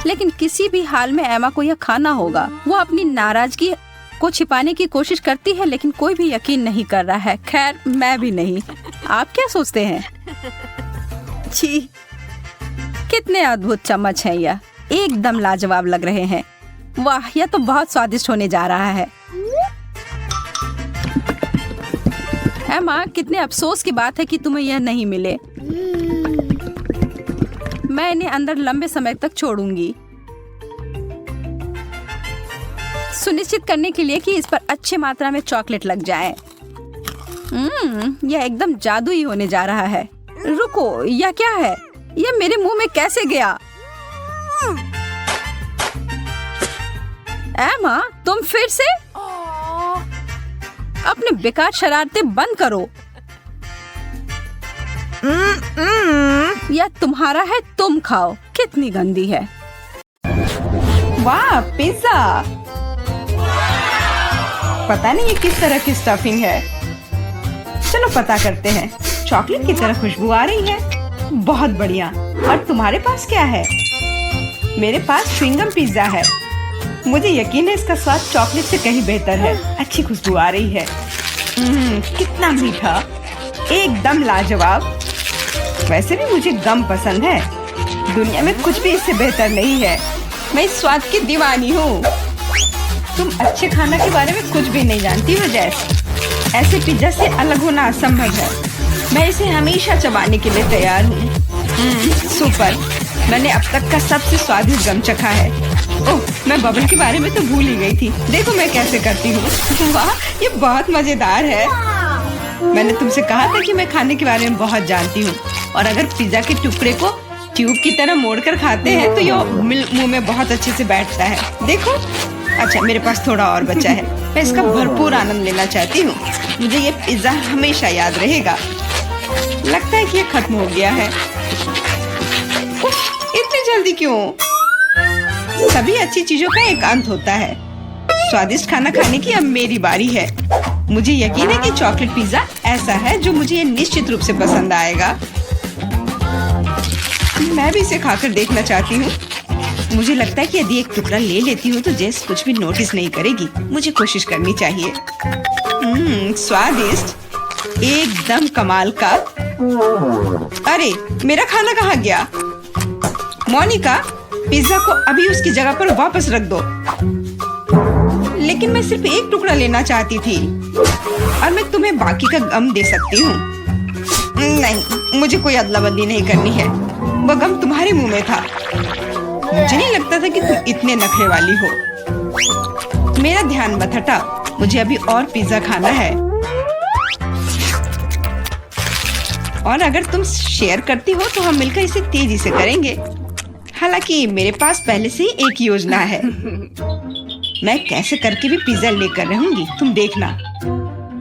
Speaker 1: लेकिन किसी भी हाल में एमा को यह खाना होगा। वो अपनी नाराजगी को छिपाने की कोशिश करती है, लेकिन कोई भी यकीन नहीं कर रहा है। खैर, मैं भी नहीं। आप क्या सोचते हैं? छी, कितने अद्भुत चम्मच हैं यह। एकदम लाजवाब लग रहे हैं। वाह, यह तो बहुत स्वादिष्ट होने जा रहा है। एमा, कितने अफसोस की बात है कि तुम्हें यह नहीं मिले। मैं इन्हें अंदर लंबे समय तक छोड़ूंगी, सुनिश्चित करने के लिए कि इस पर अच्छी मात्रा में चॉकलेट लग जाए। यह एकदम जादुई होने जा रहा है। रुको, यह क्या है? यह मेरे मुंह में कैसे गया? एमा, तुम फिर से? अपने बेकार शरारतें बंद करो। या तुम्हारा है, तुम खाओ। कितनी गंदी है।
Speaker 3: वाह, पिज्जा। पता नहीं ये किस तरह की स्टफिंग है। चलो पता करते हैं। चॉकलेट की तरह खुशबू आ रही है। बहुत बढ़िया। और तुम्हारे पास क्या है? मेरे पास च्युइंगम पिज्जा है। मुझे यकीन है इसका स्वाद चॉकलेट से कहीं बेहतर है। अच्छी खुशबू आ रही है। कितना मीठा, एकदम लाजवाब। वैसे भी मुझे गम पसंद है। दुनिया में कुछ भी इससे बेहतर नहीं है। मैं इस स्वाद की दीवानी हूँ। तुम अच्छे खाना के बारे में कुछ भी नहीं जानती हो जैस। ऐसे पिज्जा से अलग होना असंभव है। मैं इसे हमेशा चबाने के लिए तैयार हूँ। सुपर। मैंने अब तक का सबसे स्वादिष्ट गम चखा है। ओह, मैं बबल के बारे में तो भूल ही गई थी। देखो मैं कैसे करती हूँ। वाह, ये बहुत मजेदार है। मैंने तुमसे कहा था कि मैं खाने के बारे में बहुत जानती हूँ। और अगर पिज्जा के टुकड़े को ट्यूब की तरह मोड़कर खाते हैं तो ये मुंह में बहुत अच्छे से बैठता है। देखो। अच्छा, मेरे पास थोड़ा और बचा है। मैं इसका भरपूर आनंद लेना चाहती हूँ। मुझे ये पिज्जा हमेशा याद रहेगा। लगता है कि ये खत्म हो गया है। इतनी जल्दी क्यों? सभी अच्छी चीजों का एक अंत होता है। स्वादिष्ट खाना खाने की अब मेरी बारी है। मुझे यकीन है कि चॉकलेट पिज्जा ऐसा है जो मुझे ये निश्चित रूप से पसंद आएगा। मैं भी इसे खाकर देखना चाहती हूँ। मुझे लगता है कि यदि एक टुकड़ा ले लेती हूँ तो जेस कुछ भी नोटिस नहीं करेगी। मुझे कोशिश करनी चाहिए। स्वादिष्ट, एकदम कमाल का। अरे, मेरा खाना कहाँ गया? मोनिका, पिज्जा को अभी उसकी जगह पर वापस रख दो। लेकिन मैं सिर्फ एक टुकड़ा लेना चाहती थी और मैं तुम्हें बाकी का गम दे सकती हूँ। नहीं, मुझे कोई अदला बदली नहीं करनी है। वो गम तुम्हारे मुंह में था। मुझे नहीं लगता था कि तुम इतने नखरे वाली हो। मेरा ध्यान मत हटाओ। मुझे अभी और पिज्जा खाना है। और अगर तुम शेयर करती हो तो हम मिलकर इसे तेजी से करेंगे। हालांकि मेरे पास पहले से ही एक योजना है। मैं कैसे करके भी पिज्जा लेकर रहूंगी, तुम देखना।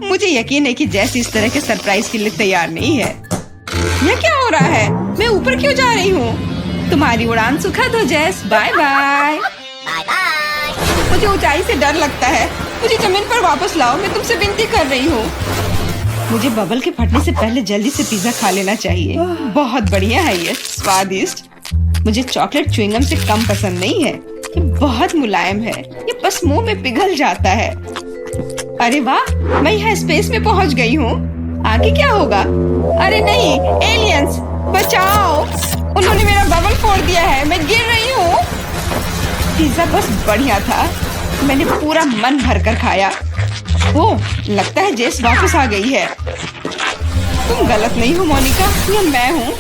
Speaker 3: मुझे यकीन है कि जैस इस तरह के सरप्राइज के लिए तैयार नहीं है। यह क्या हो रहा है? मैं ऊपर क्यों जा रही हूँ? तुम्हारी उड़ान सुखद हो जैस। Bye bye. मुझे ऊंचाई से डर लगता है। मुझे जमीन पर वापस लाओ। मैं तुमसे विनती कर रही हूँ। मुझे बबल के फटने से पहले जल्दी से पिज्जा खा लेना चाहिए। बहुत बढ़िया है ये, स्वादिष्ट। मुझे चॉकलेट च्युइंगम से कम पसंद नहीं है। ये बहुत मुलायम है। ये बस मुंह में पिघल जाता है। अरे वाह, मैं यहाँ स्पेस में पहुँच गई हूँ। आगे क्या होगा? अरे नहीं, एलियंस बचाओ। उन्होंने मेरा बबल फोड़ दिया है। मैं गिर रही हूँ। पिज्जा बस बढ़िया था। मैंने पूरा मन भरकर खाया। ओह, लगता है जेस वापस आ गई है। तुम गलत नहीं हो मोनिका, ये मैं हूँ।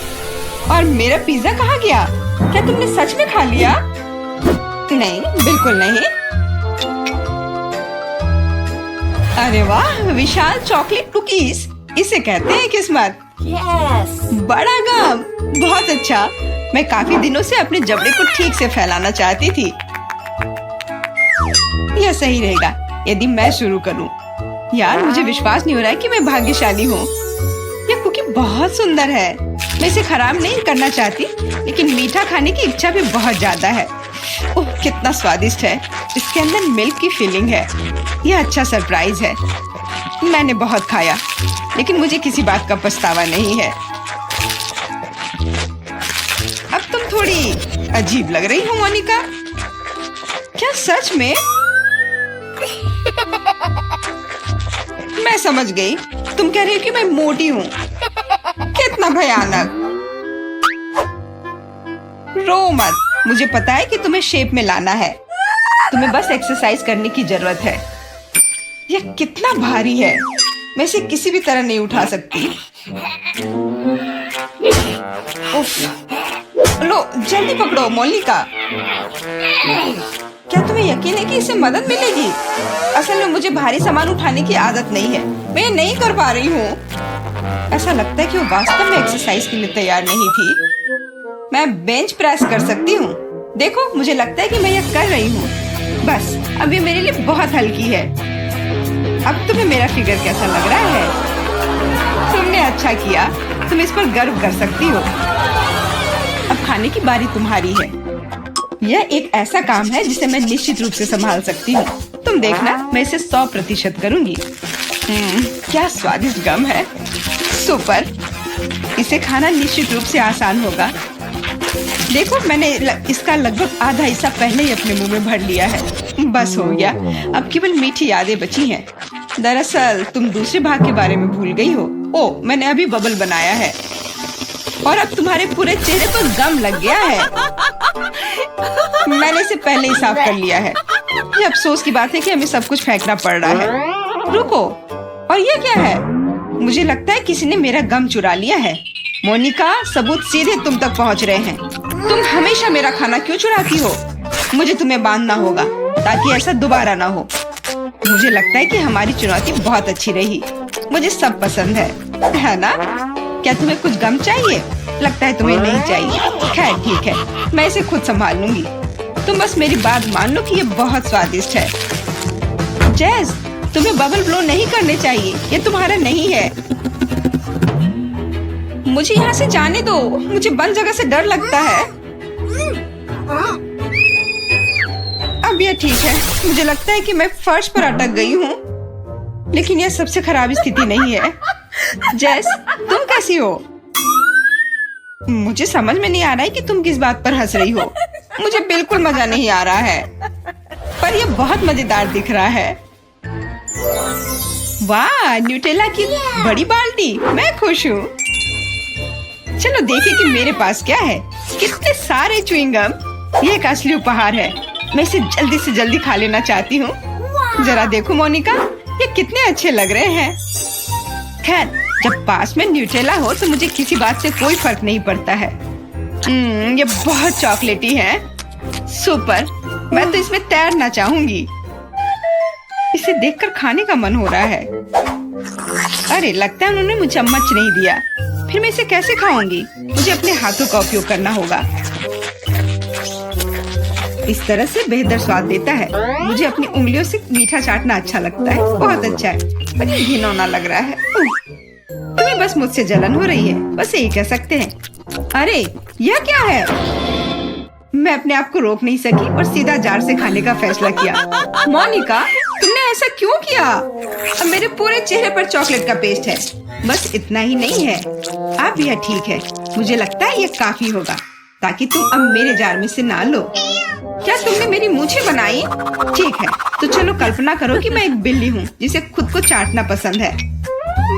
Speaker 3: और मेरा पिज्जा कहाँ गया? क्या तुमने सच में खा लिया? नहीं, बिल्कुल नहीं। अरे वाह, विशाल चॉकलेट कुकीज। इसे कहते हैं किस्मत। बड़ा गम, बहुत अच्छा। मैं काफी दिनों से अपने जबड़े को ठीक से फैलाना चाहती थी। यह सही रहेगा यदि मैं शुरू करूं। यार, मुझे विश्वास नहीं हो रहा है कि मैं भाग्यशाली हूँ। यह कुकी बहुत सुंदर है। मैं इसे खराब नहीं करना चाहती, लेकिन मीठा खाने की इच्छा भी बहुत ज्यादा है। ओह, कितना स्वादिष्ट है। इसके अंदर मिल्क की फीलिंग है। यह अच्छा सरप्राइज है। मैंने बहुत खाया, लेकिन मुझे किसी बात का पछतावा नहीं है। अब तुम थोड़ी अजीब लग रही हो मोनिका। क्या सच में? मैं समझ गई। तुम कह रही हो कि मैं मोटी हूँ। कितना भयानक। रो मत। मुझे पता है कि तुम्हें शेप में लाना है। तुम्हें बस एक्सरसाइज करने की जरूरत है। यह कितना भारी है। मैं इसे किसी भी तरह नहीं उठा सकती। उफ। लो, जल्दी पकड़ो मोनिका। क्या तुम्हें यकीन है कि इससे मदद मिलेगी? असल में मुझे भारी सामान उठाने की आदत नहीं है। मैं नहीं कर पा रही हूँ। ऐसा लगता है कि वो वास्तव में एक्सरसाइज के लिए तैयार नहीं थी। मैं बेंच प्रेस कर सकती हूँ। देखो, मुझे लगता है कि मैं यह कर रही हूँ। बस अब ये मेरे लिए बहुत हल्की है। अब तुम्हें मेरा फिगर कैसा लग रहा है? तुमने अच्छा किया, तुम इस पर गर्व कर सकती हो। अब खाने की बारी तुम्हारी है। यह एक ऐसा काम है जिसे मैं निश्चित रूप से संभाल सकती हूँ। तुम देखना, मैं इसे 100% करूँगी। क्या स्वादिष्ट गम है, सुपर। इसे खाना निश्चित रूप से आसान होगा। देखो, मैंने इसका लगभग आधा हिस्सा पहले ही अपने मुंह में भर लिया है। बस हो गया, अब केवल मीठी यादें बची हैं। दरअसल तुम दूसरे भाग के बारे में भूल गई हो। ओह, मैंने अभी बबल बनाया है और अब तुम्हारे पूरे चेहरे पर गम लग गया है। मैंने इसे पहले ही साफ कर लिया है। ये अफसोस की बात है कि हमें सब कुछ फेंकना पड़ रहा है। रुको, और ये क्या है? मुझे लगता है किसी ने मेरा गम चुरा लिया है। मोनिका, सबूत सीधे तुम तक पहुंच रहे हैं। तुम हमेशा मेरा खाना क्यों चुराती हो? मुझे तुम्हें बांधना होगा ताकि ऐसा दोबारा ना हो। मुझे लगता है कि हमारी चुनौती बहुत अच्छी रही। मुझे सब पसंद है ना? क्या तुम्हें कुछ गम चाहिए? लगता है तुम्हें नहीं चाहिए। खैर ठीक है, मैं इसे खुद संभाल लूंगी। तुम बस मेरी बात मान लो कि ये बहुत स्वादिष्ट है। जैस, तुम्हें बबल ब्लो नहीं करने चाहिए, ये तुम्हारा नहीं है। मुझे यहाँ से जाने दो, मुझे बंद जगह से डर लगता है। अब ये ठीक है, मुझे लगता है कि मैं फर्श पर अटक गई हूँ, लेकिन यह सबसे खराब स्थिति नहीं है। जैस, तुम कैसी हो? मुझे समझ में नहीं आ रहा है कि तुम किस बात पर हंस रही हो। मुझे बिल्कुल मजा नहीं आ रहा है, पर यह बहुत मजेदार दिख रहा है। वाह, न्यूटेला की बड़ी बाल्टी, मैं खुश हूँ। चलो देखें कि मेरे पास क्या है। कितने सारे च्युइंगम, ये एक असली उपहार है। मैं इसे जल्दी से जल्दी खा लेना चाहती हूँ। जरा देखो मोनिका, ये कितने अच्छे लग रहे हैं। खैर, जब पास में न्यूटेला हो तो मुझे किसी बात से कोई फर्क नहीं पड़ता है। ये बहुत चॉकलेटी है। सुपर, मैं तो इसमें तैरना चाहूंगी। इसे देखकर खाने का मन हो रहा है। अरे, लगता है उन्होंने मुझे चम्मच नहीं दिया। फिर मैं इसे कैसे खाऊंगी? मुझे अपने हाथों का उपयोग करना होगा। इस तरह से बेहतर स्वाद देता है। मुझे अपनी उंगलियों से मीठा चाटना अच्छा लगता है। बहुत अच्छा है, पर ये घिनौना लग रहा है। तुम्हें बस मुझसे जलन हो रही है, बस यही कह सकते हैं। अरे, यह क्या है? मैं अपने आप को रोक नहीं सकी और सीधा जार से खाने का फैसला किया। मोनिका, तुमने ऐसा क्यों किया? अब मेरे पूरे चेहरे पर चॉकलेट का पेस्ट है। बस इतना ही नहीं है, अब यह ठीक है। मुझे लगता है यह काफी होगा ताकि तुम अब मेरे जार में से ना लो। क्या तुमने मेरी मूछें बनाई? ठीक है, तो चलो कल्पना करो कि मैं एक बिल्ली हूँ जिसे खुद को चाटना पसंद है।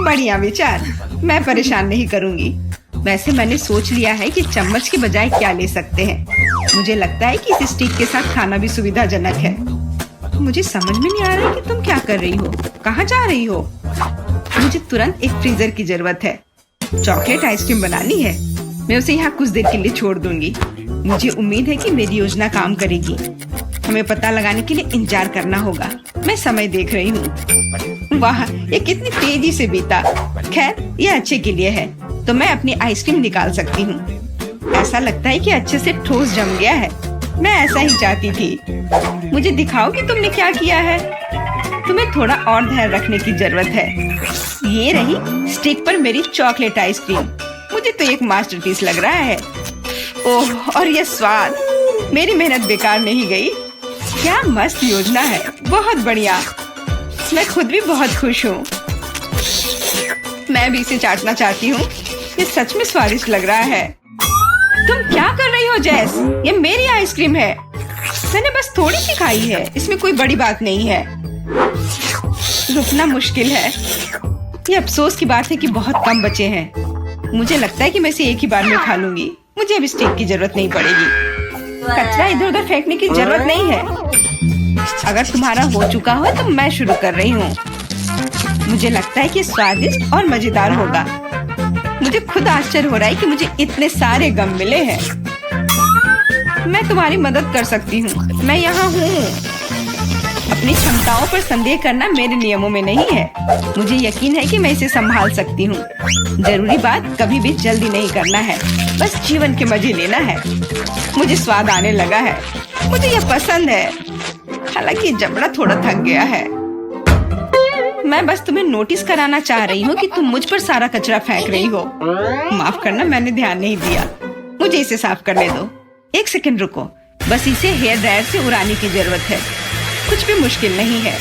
Speaker 3: बढ़िया विचार, मैं परेशान नहीं करूँगी। वैसे मैंने सोच लिया है कि चम्मच के बजाय क्या ले सकते हैं। मुझे लगता है कि इस स्टिक के साथ खाना भी सुविधाजनक है। मुझे समझ में नहीं आ रहा है कि तुम क्या कर रही हो, कहाँ जा रही हो? मुझे तुरंत एक फ्रीजर की जरूरत है। चॉकलेट आइसक्रीम बनानी है। मैं उसे यहाँ कुछ देर के लिए छोड़ दूंगी। मुझे उम्मीद है कि मेरी योजना काम करेगी। हमें पता लगाने के लिए इंतजार करना होगा। मैं समय देख रही हूँ। वाह, ये कितनी तेजी से बीता। खैर, ये अच्छे के लिए है, तो मैं अपनी आइसक्रीम निकाल सकती हूँ। ऐसा लगता है कि अच्छे से ठोस जम गया है। मैं ऐसा ही चाहती थी। मुझे दिखाओ कि तुमने क्या किया है। तुम्हें थोड़ा और ध्यान रखने की जरूरत है। ये रही स्टिक पर मेरी चॉकलेट आइसक्रीम। मुझे तो एक मास्टरपीस लग रहा है। ओह, और ये स्वाद, मेरी मेहनत बेकार नहीं गई। क्या मस्त योजना है, बहुत बढ़िया। मैं खुद भी बहुत खुश हूँ। मैं भी इसे चाटना चाहती हूँ। ये सच में स्वादिष्ट लग रहा है। तुम क्या कर रही हो जैस? ये मेरी आइसक्रीम है। मैंने बस थोड़ी सी खाई है, इसमें कोई बड़ी बात नहीं है। रुकना मुश्किल है। ये अफसोस की बात है कि बहुत कम बचे हैं। मुझे लगता है कि मैं इसे एक ही बार में खा लूंगी। मुझे अब स्टिक की जरूरत नहीं पड़ेगी। कचरा इधर उधर फेंकने की जरूरत नहीं है। अगर तुम्हारा हो चुका हो तो मैं शुरू कर रही हूँ। मुझे लगता है कि स्वादिष्ट और मजेदार होगा। मुझे खुद आश्चर्य हो रहा है कि मुझे इतने सारे गम मिले हैं। मैं तुम्हारी मदद कर सकती हूँ, मैं यहाँ हूँ। अपनी क्षमताओं पर संदेह करना मेरे नियमों में नहीं है। मुझे यकीन है कि मैं इसे संभाल सकती हूँ। जरूरी बात कभी भी जल्दी नहीं करना है, बस जीवन के मजे लेना है। मुझे स्वाद आने लगा है, मुझे यह पसंद है। हालांकि जबड़ा थोड़ा थक गया है। मैं बस तुम्हें नोटिस कराना चाह रही हूँ कि तुम मुझ पर सारा कचरा फेंक रही हो। माफ करना, मैंने ध्यान नहीं दिया। मुझे इसे साफ करने दो। एक सेकंड रुको, बस इसे हेयर ड्रायर से उड़ाने की जरूरत है। कुछ भी मुश्किल नहीं है।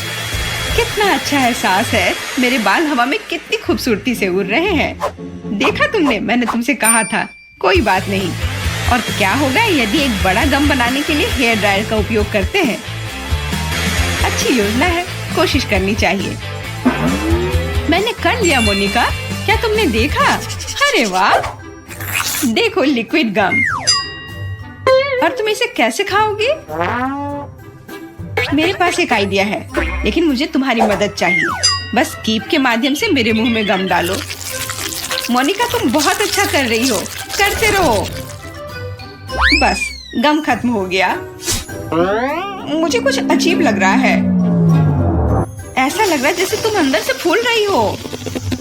Speaker 3: कितना अच्छा एहसास है। मेरे बाल हवा में कितनी खूबसूरती से उड़ रहे हैं। देखा तुमने, मैंने तुमसे कहा था। कोई बात नहीं। और क्या होगा यदि एक बड़ा गम बनाने के लिए हेयर ड्रायर का उपयोग करते हैं? अच्छी योजना है, कोशिश करनी चाहिए। मैंने कर लिया मोनिका, क्या तुमने देखा? अरे वाह, देखो लिक्विड गम। और तुम इसे कैसे खाओगी? मेरे पास एक आइडिया है, लेकिन मुझे तुम्हारी मदद चाहिए। बस कीप के माध्यम से मेरे मुंह में गम डालो। मोनिका, तुम बहुत अच्छा कर रही हो, करते रहो। बस गम खत्म हो गया। मुझे कुछ अजीब लग रहा है। ऐसा लग रहा है जैसे तुम अंदर से फूल रही हो।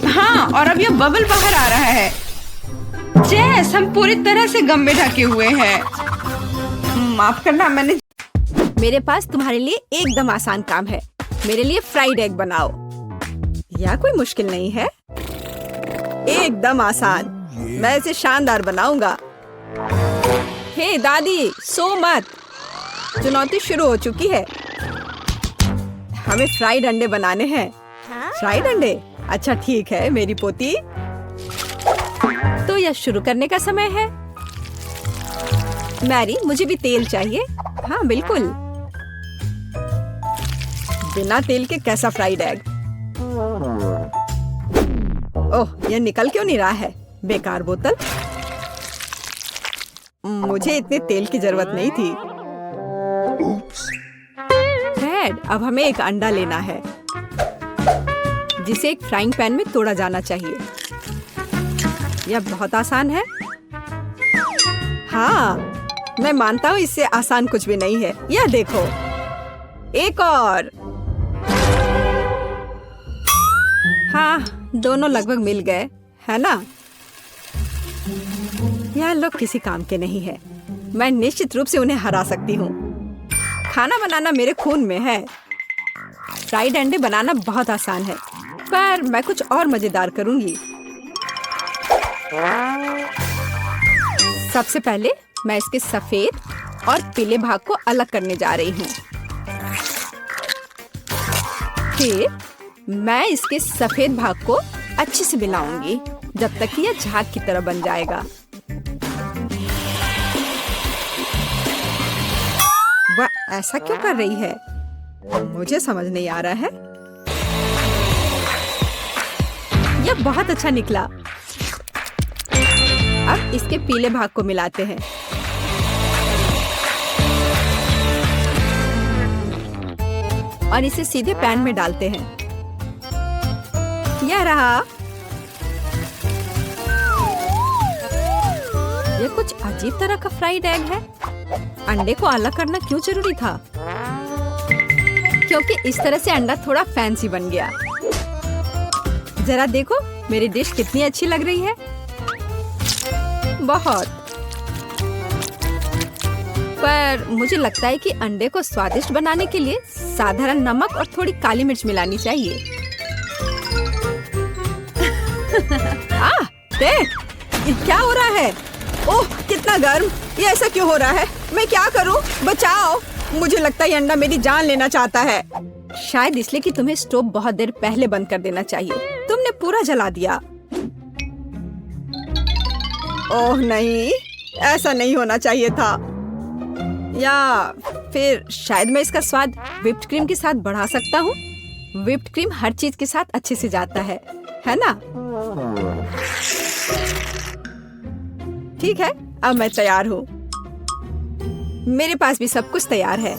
Speaker 3: हाँ, और अब यह बबल बाहर आ रहा है। जैस, हम पूरी तरह से गम में ढके हुए हैं। माफ करना,
Speaker 1: मेरे पास तुम्हारे लिए एकदम आसान काम है। मेरे लिए फ्राइड एग बनाओ। यह कोई मुश्किल नहीं है, एकदम आसान। मैं इसे शानदार बनाऊंगा। हे दादी, सो मत। चुनौती शुरू हो चुकी है। हमें फ्राइड अंडे बनाने हैं। फ्राइड अंडे? अच्छा ठीक है मेरी पोती। तो यह शुरू करने का समय है। मैरी, मुझे भी तेल चाहिए। हाँ बिल्कुल। बिना तेल के कैसा फ्राइड एग? ओह, यह निकल क्यों नहीं रहा है? बेकार बोतल। मुझे इतने तेल की जरूरत नहीं थी। फ्रेड, अब हमें एक अंडा लेना है जिसे एक फ्राइंग पैन में तोड़ा जाना चाहिए। यह बहुत आसान है। हाँ, मैं मानता हूँ इससे आसान कुछ भी नहीं है। यह देखो, एक और। हाँ, दोनों लगभग मिल गए, है ना? यह लोग किसी काम के नहीं है। मैं निश्चित रूप से उन्हें हरा सकती हूँ। खाना बनाना मेरे खून में है। फ्राइड अंडे बनाना बहुत आसान है, पर मैं कुछ और मजेदार करूंगी। सबसे पहले मैं इसके सफेद और पीले भाग को अलग करने जा रही हूँ। फिर मैं इसके सफेद भाग को अच्छे से मिलाऊंगी जब तक कि यह झाग की तरह बन जाएगा। वह ऐसा क्यों कर रही है? मुझे समझ नहीं आ रहा है। यह बहुत अच्छा निकला। अब इसके पीले भाग को मिलाते हैं। और इसे सीधे पैन में डालते हैं। यह रहा। यह कुछ अजीब तरह का फ्राइड एग है। अंडे को अलग करना क्यों जरूरी था? क्योंकि इस तरह से अंडा थोड़ा फैंसी बन गया। जरा देखो मेरी डिश कितनी अच्छी लग रही है। बहुत। पर मुझे लगता है कि अंडे को स्वादिष्ट बनाने के लिए साधारण नमक और थोड़ी काली मिर्च मिलानी चाहिए। देख, ये क्या हो रहा है? ओह, कितना गर्म! ये ऐसा क्यों हो रहा है? मैं क्या करूं? बचाओ! मुझे लगता है ये अंडा मेरी जान लेना चाहता है। शायद इसलिए कि तुम्हें स्टोव बहुत देर पहले बंद कर देना चाहिए। तुमने पूरा जला दिया। ओह नहीं, ऐसा नहीं होना चाहिए था। या फिर शायद मैं इसका स्वाद व्हिप्ड क्रीम के साथ बढ़ा सकता हूँ। व्हिप्ड क्रीम हर चीज के साथ अच्छे से जाता है ना? ठीक है, अब मैं तैयार हूँ। मेरे पास भी सब कुछ तैयार है।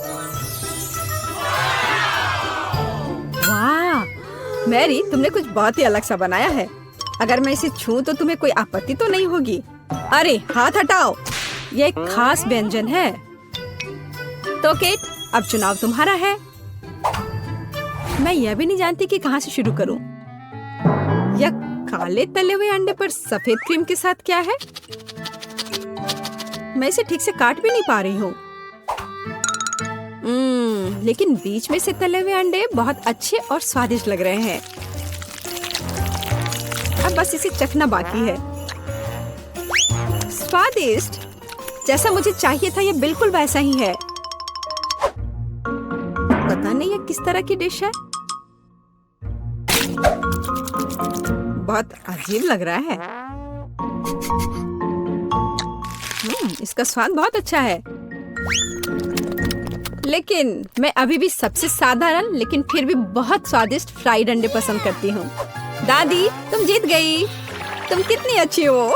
Speaker 1: वाह, मैरी, तुमने कुछ बहुत ही अलग सा बनाया है। अगर मैं इसे छूं तो तुम्हें कोई आपत्ति तो नहीं होगी? अरे हाथ हटाओ, यह एक खास व्यंजन है। तो केट, अब चुनाव तुम्हारा है। मैं यह भी नहीं जानती कि कहाँ से शुरू करूं। यह काले तले हुए अंडे पर सफेद क्रीम के साथ क्या है? मैं इसे ठीक से काट भी नहीं पा रही हूँ। लेकिन बीच में से तले हुए अंडे बहुत अच्छे और स्वादिष्ट लग रहे हैं। अब बस इसे चखना बाकी है। स्वादिष्ट, जैसा मुझे चाहिए था, ये बिल्कुल वैसा ही है। पता नहीं ये किस तरह की डिश है, बहुत अजीब लग रहा है। इसका स्वाद बहुत अच्छा है, लेकिन मैं अभी भी सबसे साधारण लेकिन फिर भी बहुत स्वादिष्ट फ्राइड अंडे पसंद करती हूँ। दादी, तुम जीत गई। तुम कितनी अच्छी हो।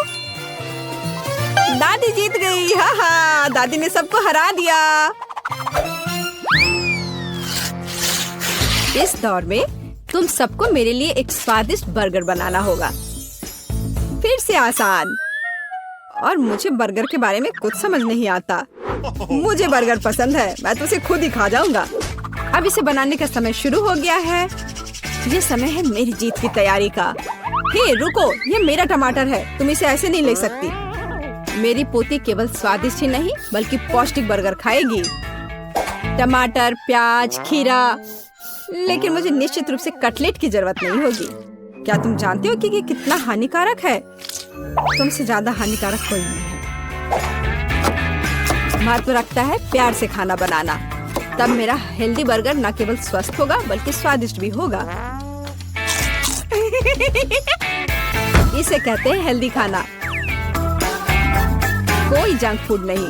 Speaker 1: दादी जीत गई। हाँ हाँ, दादी ने सबको हरा दिया। इस दौर में तुम सबको मेरे लिए एक स्वादिष्ट बर्गर बनाना होगा। फिर से आसान। और मुझे बर्गर के बारे में कुछ समझ नहीं आता। मुझे बर्गर पसंद है, मैं तो उसे खुद ही खा जाऊंगा। अब इसे बनाने का समय शुरू हो गया है। ये समय है मेरी जीत की तैयारी का। हे रुको, ये मेरा टमाटर है, तुम इसे ऐसे नहीं ले सकती। मेरी पोती केवल स्वादिष्ट ही नहीं बल्कि पौष्टिक बर्गर खाएगी। टमाटर, प्याज, खीरा, लेकिन मुझे निश्चित रूप से कटलेट की जरूरत नहीं होगी। क्या तुम जानते हो कि ये कितना हानिकारक है? तुमसे ज्यादा हानिकारक कोई नहीं है। महत्व रखता है प्यार से खाना बनाना, तब मेरा हेल्दी बर्गर न केवल स्वस्थ होगा बल्कि स्वादिष्ट भी होगा। इसे कहते हैं हेल्दी खाना, कोई जंक फूड नहीं।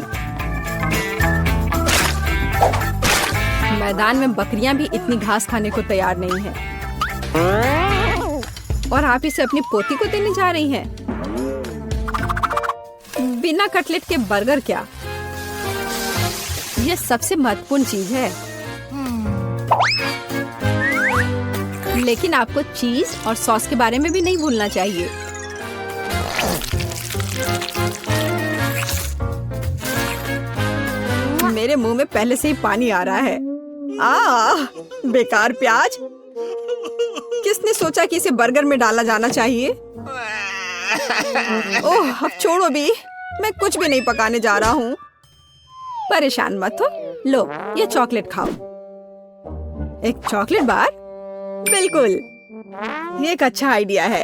Speaker 1: मैदान में बकरियां भी इतनी घास खाने को तैयार नहीं हैं। और आप इसे अपनी पोती को देने जा रही हैं। बिना कटलेट के बर्गर क्या? यह सबसे महत्वपूर्ण चीज है। लेकिन आपको चीज और सॉस के बारे में भी नहीं भूलना चाहिए। मेरे मुंह में पहले से ही पानी आ रहा है। बेकार प्याज। किसने सोचा कि इसे बर्गर में डाला जाना चाहिए? ओह, अब छोड़ो भी, मैं कुछ भी नहीं पकाने जा रहा हूँ। परेशान मत हो, लो ये चॉकलेट खाओ। एक चॉकलेट बार? बिल्कुल, ये एक अच्छा आइडिया है।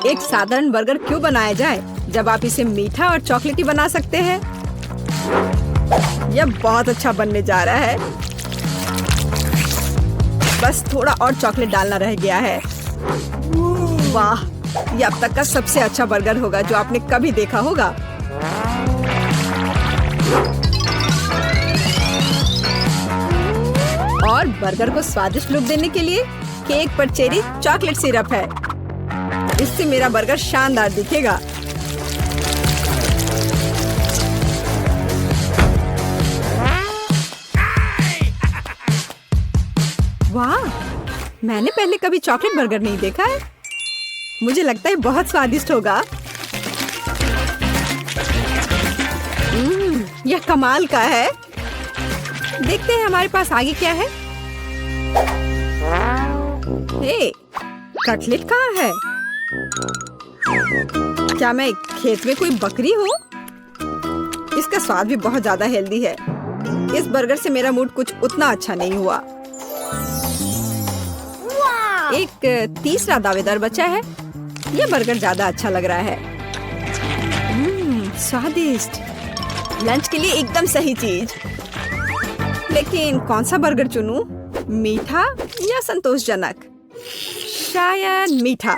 Speaker 1: एक साधारण बर्गर क्यों बनाया जाए जब आप इसे मीठा और चॉकलेटी बना सकते हैं? यह बहुत अच्छा बनने जा रहा है। बस थोड़ा और चॉकलेट डालना रह गया है। वाह, यह अब तक का सबसे अच्छा बर्गर होगा जो आपने कभी देखा होगा। और बर्गर को स्वादिष्ट लुक देने के लिए केक पर चेरी चॉकलेट सिरप है। इससे मेरा बर्गर शानदार दिखेगा। वाह, मैंने पहले कभी चॉकलेट बर्गर नहीं देखा है। मुझे लगता है बहुत स्वादिष्ट होगा। यह कमाल का है। देखते हैं हमारे पास आगे क्या है। हे, कटलेट कहाँ है? क्या मैं खेत में कोई बकरी हूँ? इसका स्वाद भी बहुत ज्यादा हेल्दी है। इस बर्गर से मेरा मूड कुछ उतना अच्छा नहीं हुआ। एक तीसरा दावेदार बचा है। यह बर्गर ज्यादा अच्छा लग रहा है। स्वादिष्ट, लंच के लिए एकदम सही चीज। लेकिन कौन सा बर्गर चुनूं? मीठा या संतोषजनक? शायद मीठा।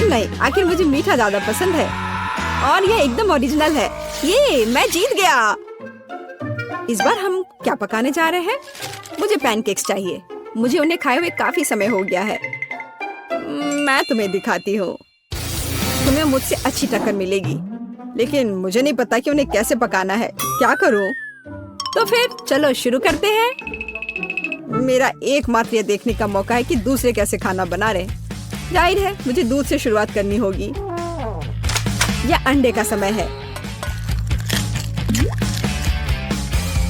Speaker 1: नहीं, आखिर मुझे मीठा ज्यादा पसंद है। और यह एकदम ओरिजिनल है। ये मैं जीत गया। इस बार हम क्या पकाने जा रहे हैं? मुझे पैनकेक्स चाहिए। मुझे उन्हें खाए हुए काफी समय हो गया है। मैं तुम्हें दिखाती हूँ। तुम्हें मुझसे अच्छी टक्कर मिलेगी, लेकिन मुझे नहीं पता कि उन्हें कैसे पकाना है। क्या करूँ? तो फिर चलो शुरू करते हैं। मेरा एकमात्र ये देखने का मौका है कि दूसरे कैसे खाना बना रहे। जाहिर है मुझे दूध से शुरुआत करनी होगी। यह अंडे का समय है।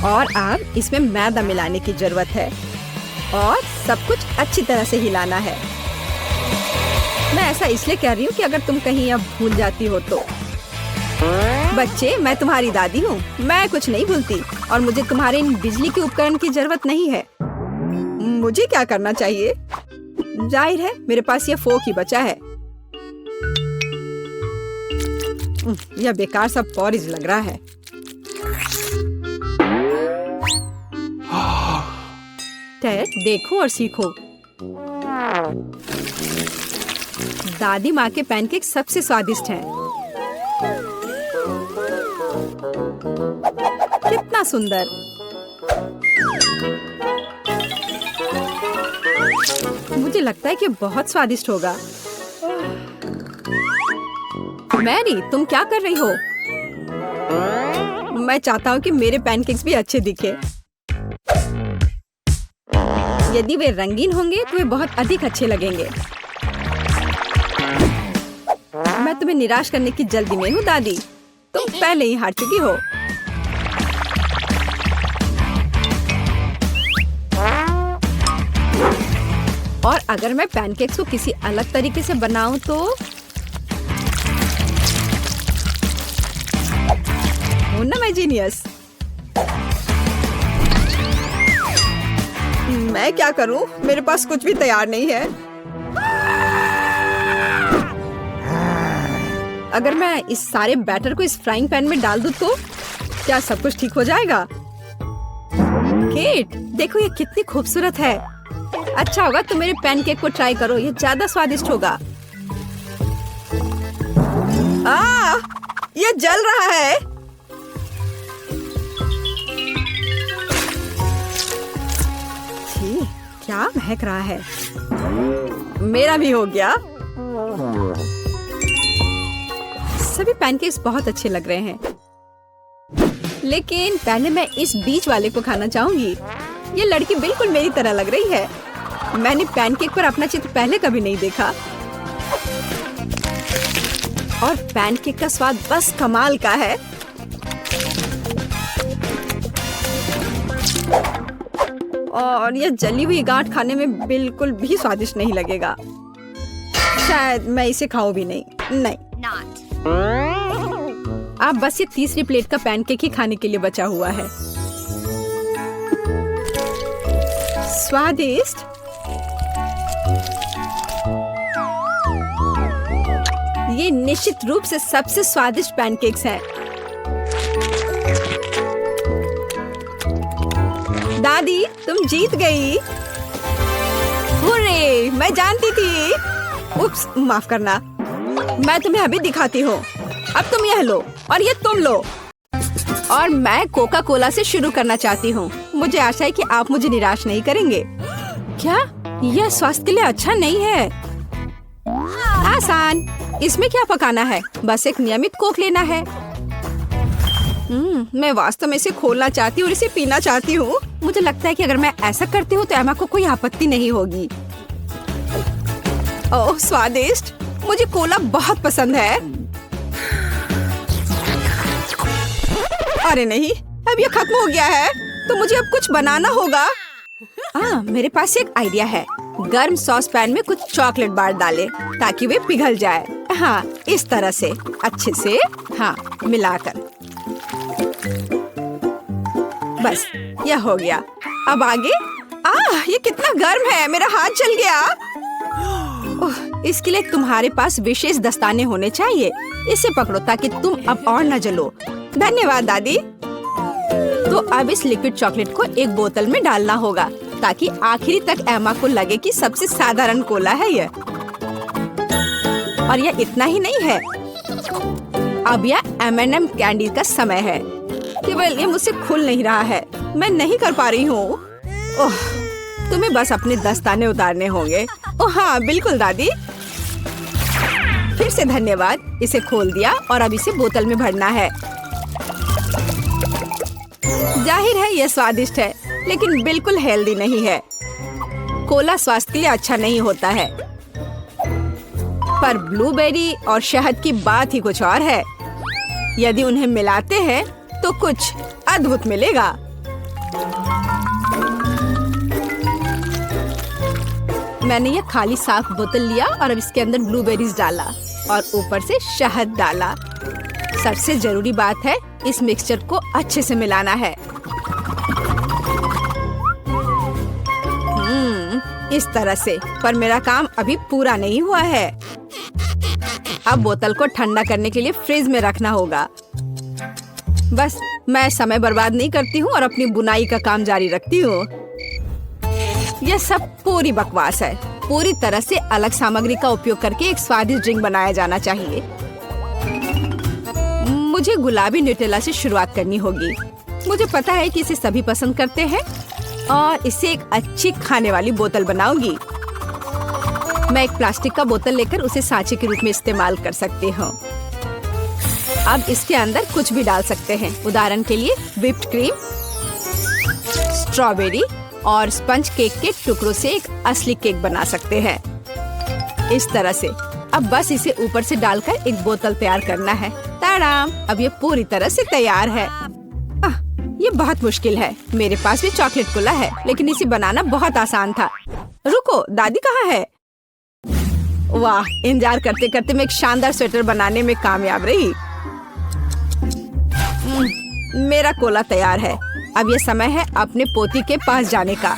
Speaker 1: और अब इसमें मैदा मिलाने की जरूरत है और सब कुछ अच्छी तरह से हिलाना है। मैं ऐसा इसलिए कह रही हूँ कि अगर तुम कहीं अब भूल जाती हो तो। बच्चे, मैं तुम्हारी दादी हूँ। मैं कुछ नहीं भूलती और मुझे तुम्हारे इन बिजली के उपकरण की जरूरत नहीं है। मुझे क्या करना चाहिए? जाहिर है मेरे पास ये फोक ही बचा है। यह बेकार सा पॉरिज लग रहा है। टेड, देखो और सीखो। दादी माँ के पैनकेक सबसे स्वादिष्ट हैं। कितना सुंदर। मुझे लगता है कि बहुत स्वादिष्ट होगा। मैरी, तुम क्या कर रही हो? मैं चाहता हूँ कि मेरे पैनकेक्स भी अच्छे दिखे। यदि वे रंगीन होंगे तो वे बहुत अधिक अच्छे लगेंगे। मैं तुम्हें निराश करने की जल्दी में हूँ दादी। तुम पहले ही हार चुकी हो। और अगर मैं पैनकेक्स को किसी अलग तरीके से बनाऊं तो हो ना मैं जीनियस। मैं क्या करूं? मेरे पास कुछ भी तैयार नहीं है। अगर मैं इस सारे बैटर को इस फ्राइंग पैन में डाल दूं तो क्या सब कुछ ठीक हो जाएगा? केट, देखो ये कितनी खूबसूरत है। अच्छा होगा तुम मेरे पैनकेक को ट्राई करो, ये ज्यादा स्वादिष्ट होगा। ये जल रहा है। छी, क्या महक रहा है। मेरा भी हो गया। सभी पैनकेक्स बहुत अच्छे लग रहे हैं, लेकिन पहले मैं इस बीच वाले को खाना चाहूंगी। ये लड़की बिल्कुल मेरी तरह लग रही है। मैंने पैनकेक पर अपना चित्र पहले कभी नहीं देखा और पैनकेक का स्वाद बस कमाल का है। और ये जली हुई गांठ खाने में बिल्कुल भी स्वादिष्ट नहीं लगेगा। शायद मैं इसे खाऊं भी नहीं। अब बस ये तीसरी प्लेट का पैनकेक ही खाने के लिए बचा हुआ है। स्वादिष्ट। ये निश्चित रूप से सबसे स्वादिष्ट पैनकेक्स हैं। दादी, तुम जीत गई। हुर्रे, मैं जानती थी। उप्स, माफ करना। मैं तुम्हें अभी दिखाती हूँ। अब तुम यह लो और ये तुम लो। और मैं कोका कोला से शुरू करना चाहती हूँ। मुझे आशा है कि आप मुझे निराश नहीं करेंगे। क्या यह स्वास्थ्य के लिए अच्छा नहीं है? आसान। इसमें क्या पकाना है? बस एक नियमित कोक लेना है। मैं वास्तव में इसे खोलना चाहती हूँ और इसे पीना चाहती हूँ। मुझे लगता है कि अगर मैं ऐसा करती हूँ तो एमा को कोई आपत्ति नहीं होगी। ओह, स्वादिष्ट। मुझे कोला बहुत पसंद है। अरे नहीं, अब ये खत्म हो गया है, तो मुझे अब कुछ बनाना होगा। मेरे पास एक आइडिया है। गर्म सॉस पैन में कुछ चॉकलेट बार डालें ताकि वे पिघल जाए। हाँ, इस तरह से अच्छे से मिलाकर। बस यह हो गया। अब आगे। ये कितना गर्म है, मेरा हाथ जल गया। इसके लिए तुम्हारे पास विशेष दस्ताने होने चाहिए। इसे पकड़ो ताकि तुम अब और न जलो। धन्यवाद दादी। तो अब इस लिक्विड चॉकलेट को एक बोतल में डालना होगा ताकि आखिरी तक एमा को लगे कि सबसे साधारण कोला है यह। और यह इतना ही नहीं है। अब यह M&M कैंडी का समय है। केवल ये मुझसे खुल नहीं रहा है। मैं नहीं कर पा रही हूँ। ओह, तुम्हें बस अपने दस्ताने उतारने होंगे। ओह हाँ, बिल्कुल दादी। फिर से धन्यवाद। इसे खोल दिया और अब इसे बोतल में भरना है। जाहिर है यह स्वादिष्ट है, लेकिन बिल्कुल हेल्दी नहीं है। कोला स्वास्थ्य के लिए अच्छा नहीं होता है, पर ब्लूबेरी और शहद की बात ही कुछ और है। यदि उन्हें मिलाते हैं तो कुछ अद्भुत मिलेगा। मैंने यह खाली साफ बोतल लिया और अब इसके अंदर ब्लूबेरीज डाला और ऊपर से शहद डाला। सबसे जरूरी बात है इस मिक्सचर को अच्छे से मिलाना है। इस तरह से। पर मेरा काम अभी पूरा नहीं हुआ है। अब बोतल को ठंडा करने के लिए फ्रिज में रखना होगा। बस मैं समय बर्बाद नहीं करती हूँ और अपनी बुनाई का काम जारी रखती हूँ। यह सब पूरी बकवास है। पूरी तरह से अलग सामग्री का उपयोग करके एक स्वादिष्ट ड्रिंक बनाया जाना चाहिए। मुझे गुलाबी न्यूटेला से शुरुआत करनी होगी। मुझे पता है कि इसे सभी पसंद करते हैं और इससे एक अच्छी खाने वाली बोतल बनाऊंगी। मैं एक प्लास्टिक का बोतल लेकर उसे सांचे के रूप में इस्तेमाल कर सकती हूँ। अब इसके अंदर कुछ भी डाल सकते हैं। उदाहरण के लिए व्हिप्ड क्रीम, स्ट्रॉबेरी और स्पंज केक के टुकड़ों से एक असली केक बना सकते हैं। इस तरह से। अब बस इसे ऊपर से डालकर एक बोतल तैयार करना है। ताड़ाम! अब ये पूरी तरह से तैयार है। ये बहुत मुश्किल है। मेरे पास भी चॉकलेट कोला है, लेकिन इसे बनाना बहुत आसान था। रुको, दादी कहाँ है? वाह! इंतजार करते करते मैं एक शानदार स्वेटर बनाने में कामयाब रही। मेरा कोला तैयार है। अब ये समय है अपने पोती के पास जाने का।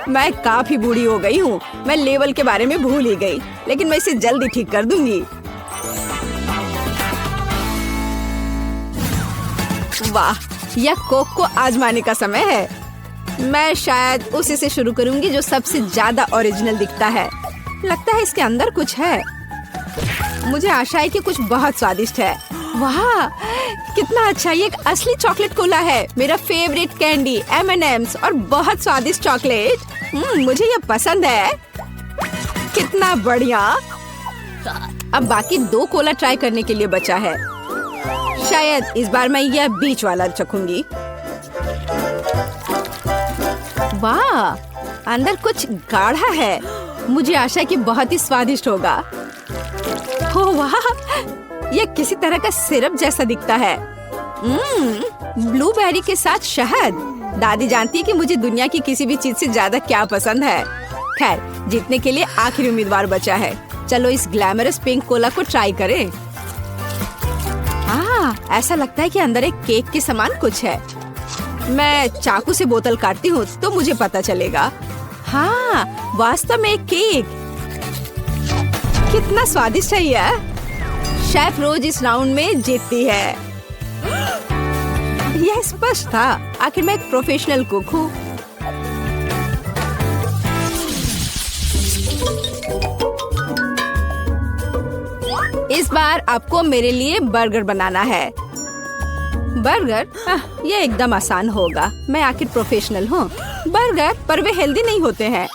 Speaker 1: मैं काफी बूढ़ी हो गई हूँ। मैं लेवल के बारे में भूल ही गई, लेकिन मैं इसे जल्दी ठीक कर दूंगी। वाह! यह कोक को आजमाने का समय है। मैं शायद उसी से शुरू करूंगी जो सबसे ज्यादा ओरिजिनल दिखता है। लगता है इसके अंदर कुछ है। मुझे आशा है कि कुछ बहुत स्वादिष्ट है। वाह! कितना अच्छा! ये एक असली चॉकलेट कोला है। मेरा फेवरेट कैंडी M&M's और बहुत स्वादिष्ट चॉकलेट। मुझे ये पसंद है। कितना बढ़िया! अब बाकी 2 कोला ट्राई करने के लिए बचा है। शायद इस बार मैं यह बीच वाला चखूंगी। वाह! अंदर कुछ गाढ़ा है। मुझे आशा है कि बहुत ही स्वादिष्ट होगा। ओह वाह! यह किसी तरह का सिरप जैसा दिखता है। ब्लूबेरी के साथ शहद। दादी जानती है कि मुझे दुनिया की किसी भी चीज से ज्यादा क्या पसंद है। खैर, जीतने के लिए आखिरी उम्मीदवार बचा है। चलो इस ग्लैमरस पिंक कोला को ट्राई करें। ऐसा लगता है कि अंदर एक केक के समान कुछ है। मैं चाकू से बोतल काटती हूँ तो मुझे पता चलेगा। हाँ, वास्तव में एक केक। कितना स्वादिष्ट है यह। शेफ रोज इस राउंड में जीतती है। यह स्पष्ट था। आखिर मैं एक प्रोफेशनल कुक हूँ। इस बार आपको मेरे लिए बर्गर बनाना है। बर्गर? ये एकदम आसान होगा। मैं आखिर प्रोफेशनल हूँ। बर्गर? पर वे हेल्दी नहीं होते हैं।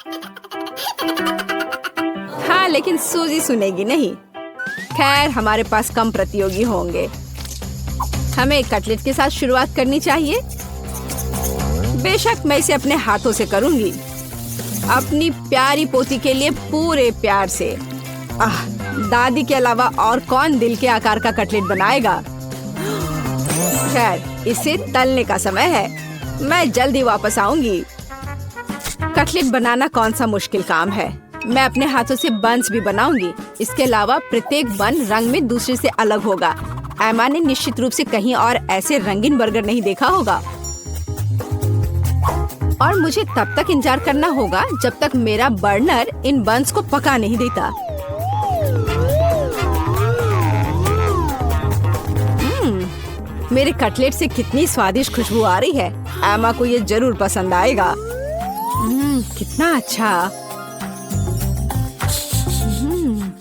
Speaker 1: हाँ, लेकिन सूजी सुनेगी नहीं। खैर, हमारे पास कम प्रतियोगी होंगे। हमें कटलेट के साथ शुरुआत करनी चाहिए। बेशक मैं इसे अपने हाथों से करूंगी। अपनी प्यारी पोती के लिए पूरे प्यार से। दादी के अलावा और कौन दिल के आकार का कटलेट बनाएगा? खैर, इसे तलने का समय है। मैं जल्दी वापस आऊंगी। कटलेट बनाना कौन सा मुश्किल काम है। मैं अपने हाथों से बन्स भी बनाऊंगी। इसके अलावा प्रत्येक बन रंग में दूसरे से अलग होगा। एमा ने निश्चित रूप से कहीं और ऐसे रंगीन बर्गर नहीं देखा होगा। और मुझे तब तक इंतजार करना होगा जब तक मेरा बर्नर इन बन्स को पका नहीं देता। मेरे कटलेट से कितनी स्वादिष्ट खुशबू आ रही है। एमा को ये जरूर पसंद आएगा। कितना अच्छा।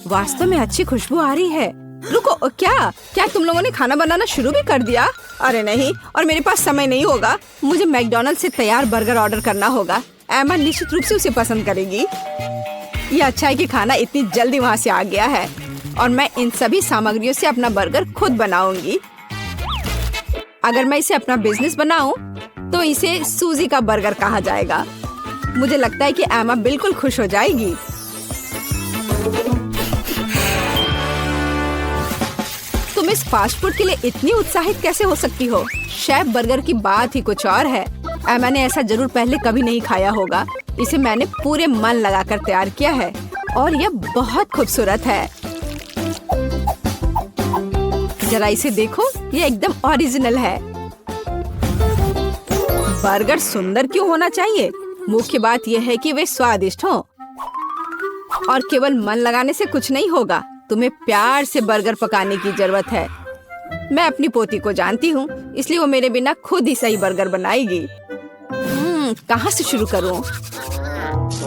Speaker 1: वास्तव में अच्छी खुशबू आ रही है। रुको, क्या तुम लोगों ने खाना बनाना शुरू भी कर दिया? अरे नहीं, और मेरे पास समय नहीं होगा। मुझे मैकडॉनल्ड से तैयार बर्गर ऑर्डर करना होगा। एमा निश्चित रूप से उसे पसंद करेगी। ये अच्छा है कि खाना इतनी जल्दी वहाँ से आ गया है और मैं इन सभी सामग्रियों से अपना बर्गर खुद बनाऊंगी। अगर मैं इसे अपना बिजनेस बनाऊं, तो इसे सूजी का बर्गर कहा जाएगा। मुझे लगता है कि एमा बिल्कुल खुश हो जाएगी। तुम इस फास्ट फूड के लिए इतनी उत्साहित कैसे हो सकती हो? शेफ बर्गर की बात ही कुछ और है। एमा ने ऐसा जरूर पहले कभी नहीं खाया होगा। इसे मैंने पूरे मन लगाकर तैयार किया है। और यह बहुत खूबसूरत है। जरा इसे देखो, ये एकदम ओरिजिनल है। बर्गर सुंदर क्यों होना चाहिए? मुख्य बात यह है कि वे स्वादिष्ट हों। और केवल मन लगाने से कुछ नहीं होगा, तुम्हें प्यार से बर्गर पकाने की जरूरत है। मैं अपनी पोती को जानती हूँ, इसलिए वो मेरे बिना खुद ही सही बर्गर बनाएगी। कहाँ से शुरू करूँ?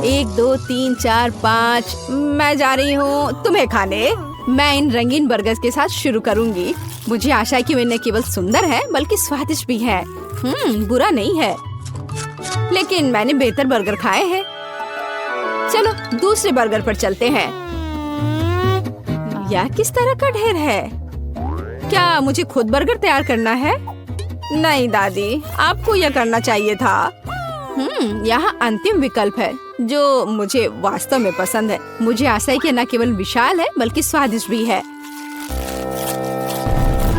Speaker 1: 1 2 3 4 5 मैं जा रही हूँ तुम्हें खाने। मैं इन रंगीन बर्गर्स के साथ शुरू करूँगी। मुझे आशा है कि वे न केवल सुंदर है बल्कि स्वादिष्ट भी है। बुरा नहीं है, लेकिन मैंने बेहतर बर्गर खाए हैं। चलो दूसरे बर्गर पर चलते हैं। यह किस तरह का ढेर है? क्या मुझे खुद बर्गर तैयार करना है? नहीं दादी, आपको यह करना चाहिए था। यहाँ अंतिम विकल्प है जो मुझे वास्तव में पसंद है। मुझे आशा है कि न केवल विशाल है बल्कि स्वादिष्ट भी है।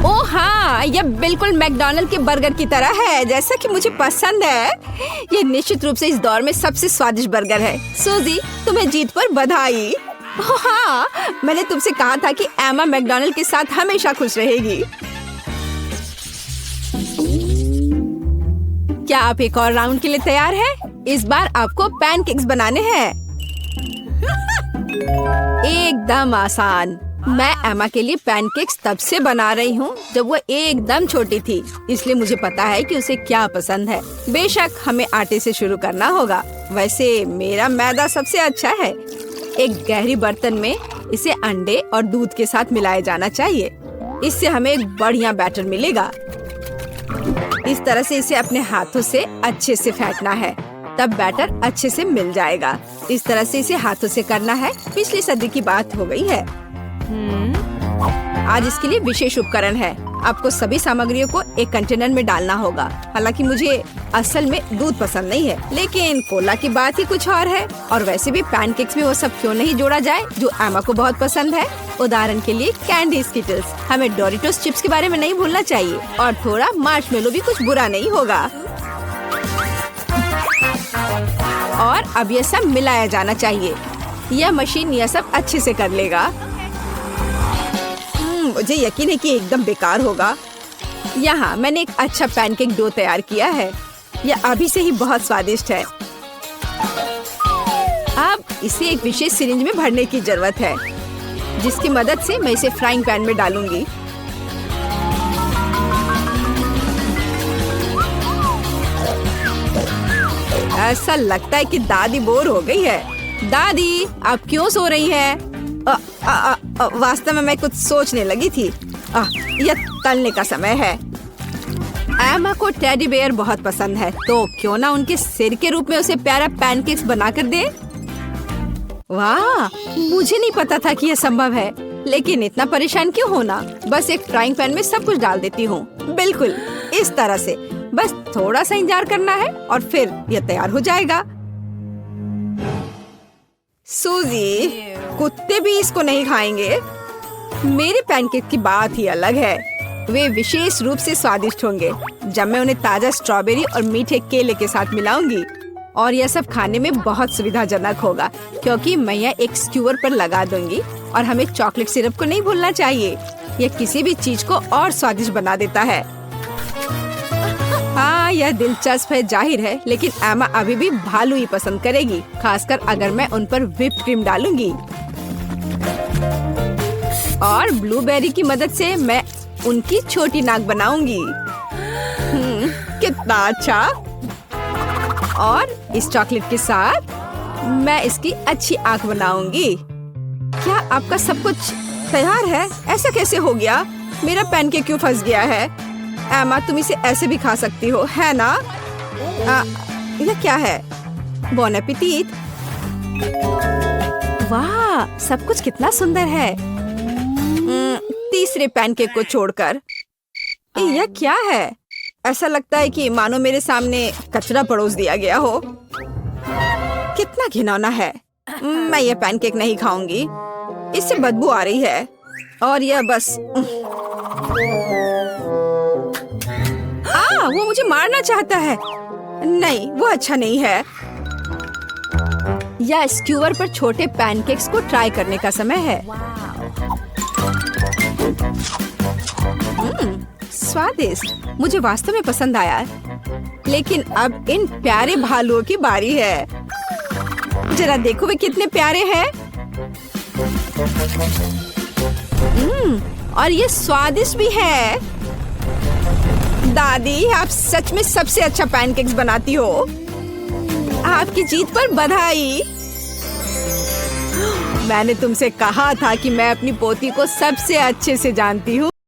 Speaker 1: ओह हाँ, यह बिल्कुल मैकडॉनल्ड के बर्गर की तरह है, जैसा कि मुझे पसंद है। ये निश्चित रूप से इस दौर में सबसे स्वादिष्ट बर्गर है। सूजी, तुम्हें जीत पर बधाई। ओह हाँ, मैंने तुमसे कहा था कि एमा मैकडॉनल्ड के साथ हमेशा खुश रहेगी। क्या आप एक और राउंड के लिए तैयार हैं? इस बार आपको पैनकेक्स बनाने हैं। एकदम आसान। मैं एमा के लिए पैनकेक्स तब से बना रही हूँ जब वो एकदम छोटी थी, इसलिए मुझे पता है कि उसे क्या पसंद है। बेशक हमें आटे से शुरू करना होगा। वैसे मेरा मैदा सबसे अच्छा है। एक गहरी बर्तन में इसे अंडे और दूध के साथ मिलाया जाना चाहिए। इससे हमें एक बढ़िया बैटर मिलेगा। इस तरह से इसे अपने हाथों से अच्छे से फेंटना है, तब बैटर अच्छे से मिल जाएगा। इस तरह से इसे हाथों से करना है। पिछली सदी की बात हो गई है। आज इसके लिए विशेष उपकरण है। आपको सभी सामग्रियों को एक कंटेनर में डालना होगा। हालांकि मुझे असल में दूध पसंद नहीं है, लेकिन कोला की बात ही कुछ और है। और वैसे भी पैनकेक्स में वो सब क्यों नहीं जोड़ा जाए जो एमा को बहुत पसंद है। उदाहरण के लिए कैंडी स्किटल्स। हमें डोरिटोस चिप्स के बारे में नहीं भूलना चाहिए, और थोड़ा मार्शमेलो भी कुछ बुरा नहीं होगा। और अब यह सब मिलाया जाना चाहिए। यह मशीन यह सब अच्छे से कर लेगा। मुझे यकीन है कि एकदम बेकार होगा। यहाँ मैंने एक अच्छा पैनकेक डो तैयार किया है। यह अभी से ही बहुत स्वादिष्ट है। अब इसे एक विशेष सिरिंज में भरने की जरूरत है, जिसकी मदद से मैं इसे फ्राइंग पैन में डालूंगी। ऐसा लगता है कि दादी बोर हो गई है। दादी, आप क्यों सो रही हैं? वास्तव में मैं कुछ सोचने लगी थी। यह तलने का समय है। एमा को टेडी बेयर बहुत पसंद है, तो क्यों ना उनके सिर के रूप में उसे प्यारा पैनकेक्स बनाकर दे। वाह, मुझे नहीं पता था कि यह संभव है, लेकिन इतना परेशान क्यों होना। बस एक फ्राइंग पैन में सब कुछ डाल देती हूँ। बिल्कुल इस तरह से। बस थोड़ा सा इंतजार करना है और फिर यह तैयार हो जाएगा। सूजी, कुत्ते भी इसको नहीं खाएंगे। मेरे पैनकेक की बात ही अलग है। वे विशेष रूप से स्वादिष्ट होंगे जब मैं उन्हें ताजा स्ट्रॉबेरी और मीठे केले के साथ मिलाऊंगी। और यह सब खाने में बहुत सुविधाजनक होगा, क्योंकि मैं यह एक स्क्यूअर पर लगा दूंगी। और हमें चॉकलेट सिरप को नहीं भूलना चाहिए। यह किसी भी चीज को और स्वादिष्ट बना देता है। हाँ, यह दिलचस्प है जाहिर है, लेकिन एमा अभी भी भालू ही पसंद करेगी, खासकर अगर मैं उन पर व्हिप्ड क्रीम डालूंगी। और ब्लूबेरी की मदद से मैं उनकी छोटी नाक बनाऊंगी। कितना अच्छा। और इस चॉकलेट के साथ मैं इसकी अच्छी आंख बनाऊंगी। क्या आपका सब कुछ तैयार है? ऐसा कैसे हो गया? मेरा पैनकेक क्यों फंस गया है? एमा, तुम इसे ऐसे भी खा सकती हो, है ना? यह क्या है? बॉन एपेटिट। वाह, सब कुछ कितना सुंदर है। तीसरे पैनकेक को छोड़कर। यह क्या है? ऐसा लगता है कि मानो मेरे सामने कचरा परोस दिया गया हो। कितना घिनौना है। मैं यह पैनकेक नहीं खाऊंगी। इससे बदबू आ रही है। और यह बस वो मुझे मारना चाहता है। नहीं, वो अच्छा नहीं है। या स्क्यूअर पर छोटे पैनकेक्स को ट्राई करने का समय है। स्वादिष्ट, मुझे वास्तव में पसंद आया है। लेकिन अब इन प्यारे भालुओं की बारी है। जरा देखो वे कितने प्यारे हैं। और ये स्वादिष्ट भी है। दादी, आप सच में सबसे अच्छा पैनकेक्स बनाती हो। आपकी जीत पर बधाई। मैंने तुमसे कहा था कि मैं अपनी पोती को सबसे अच्छे से जानती हूँ।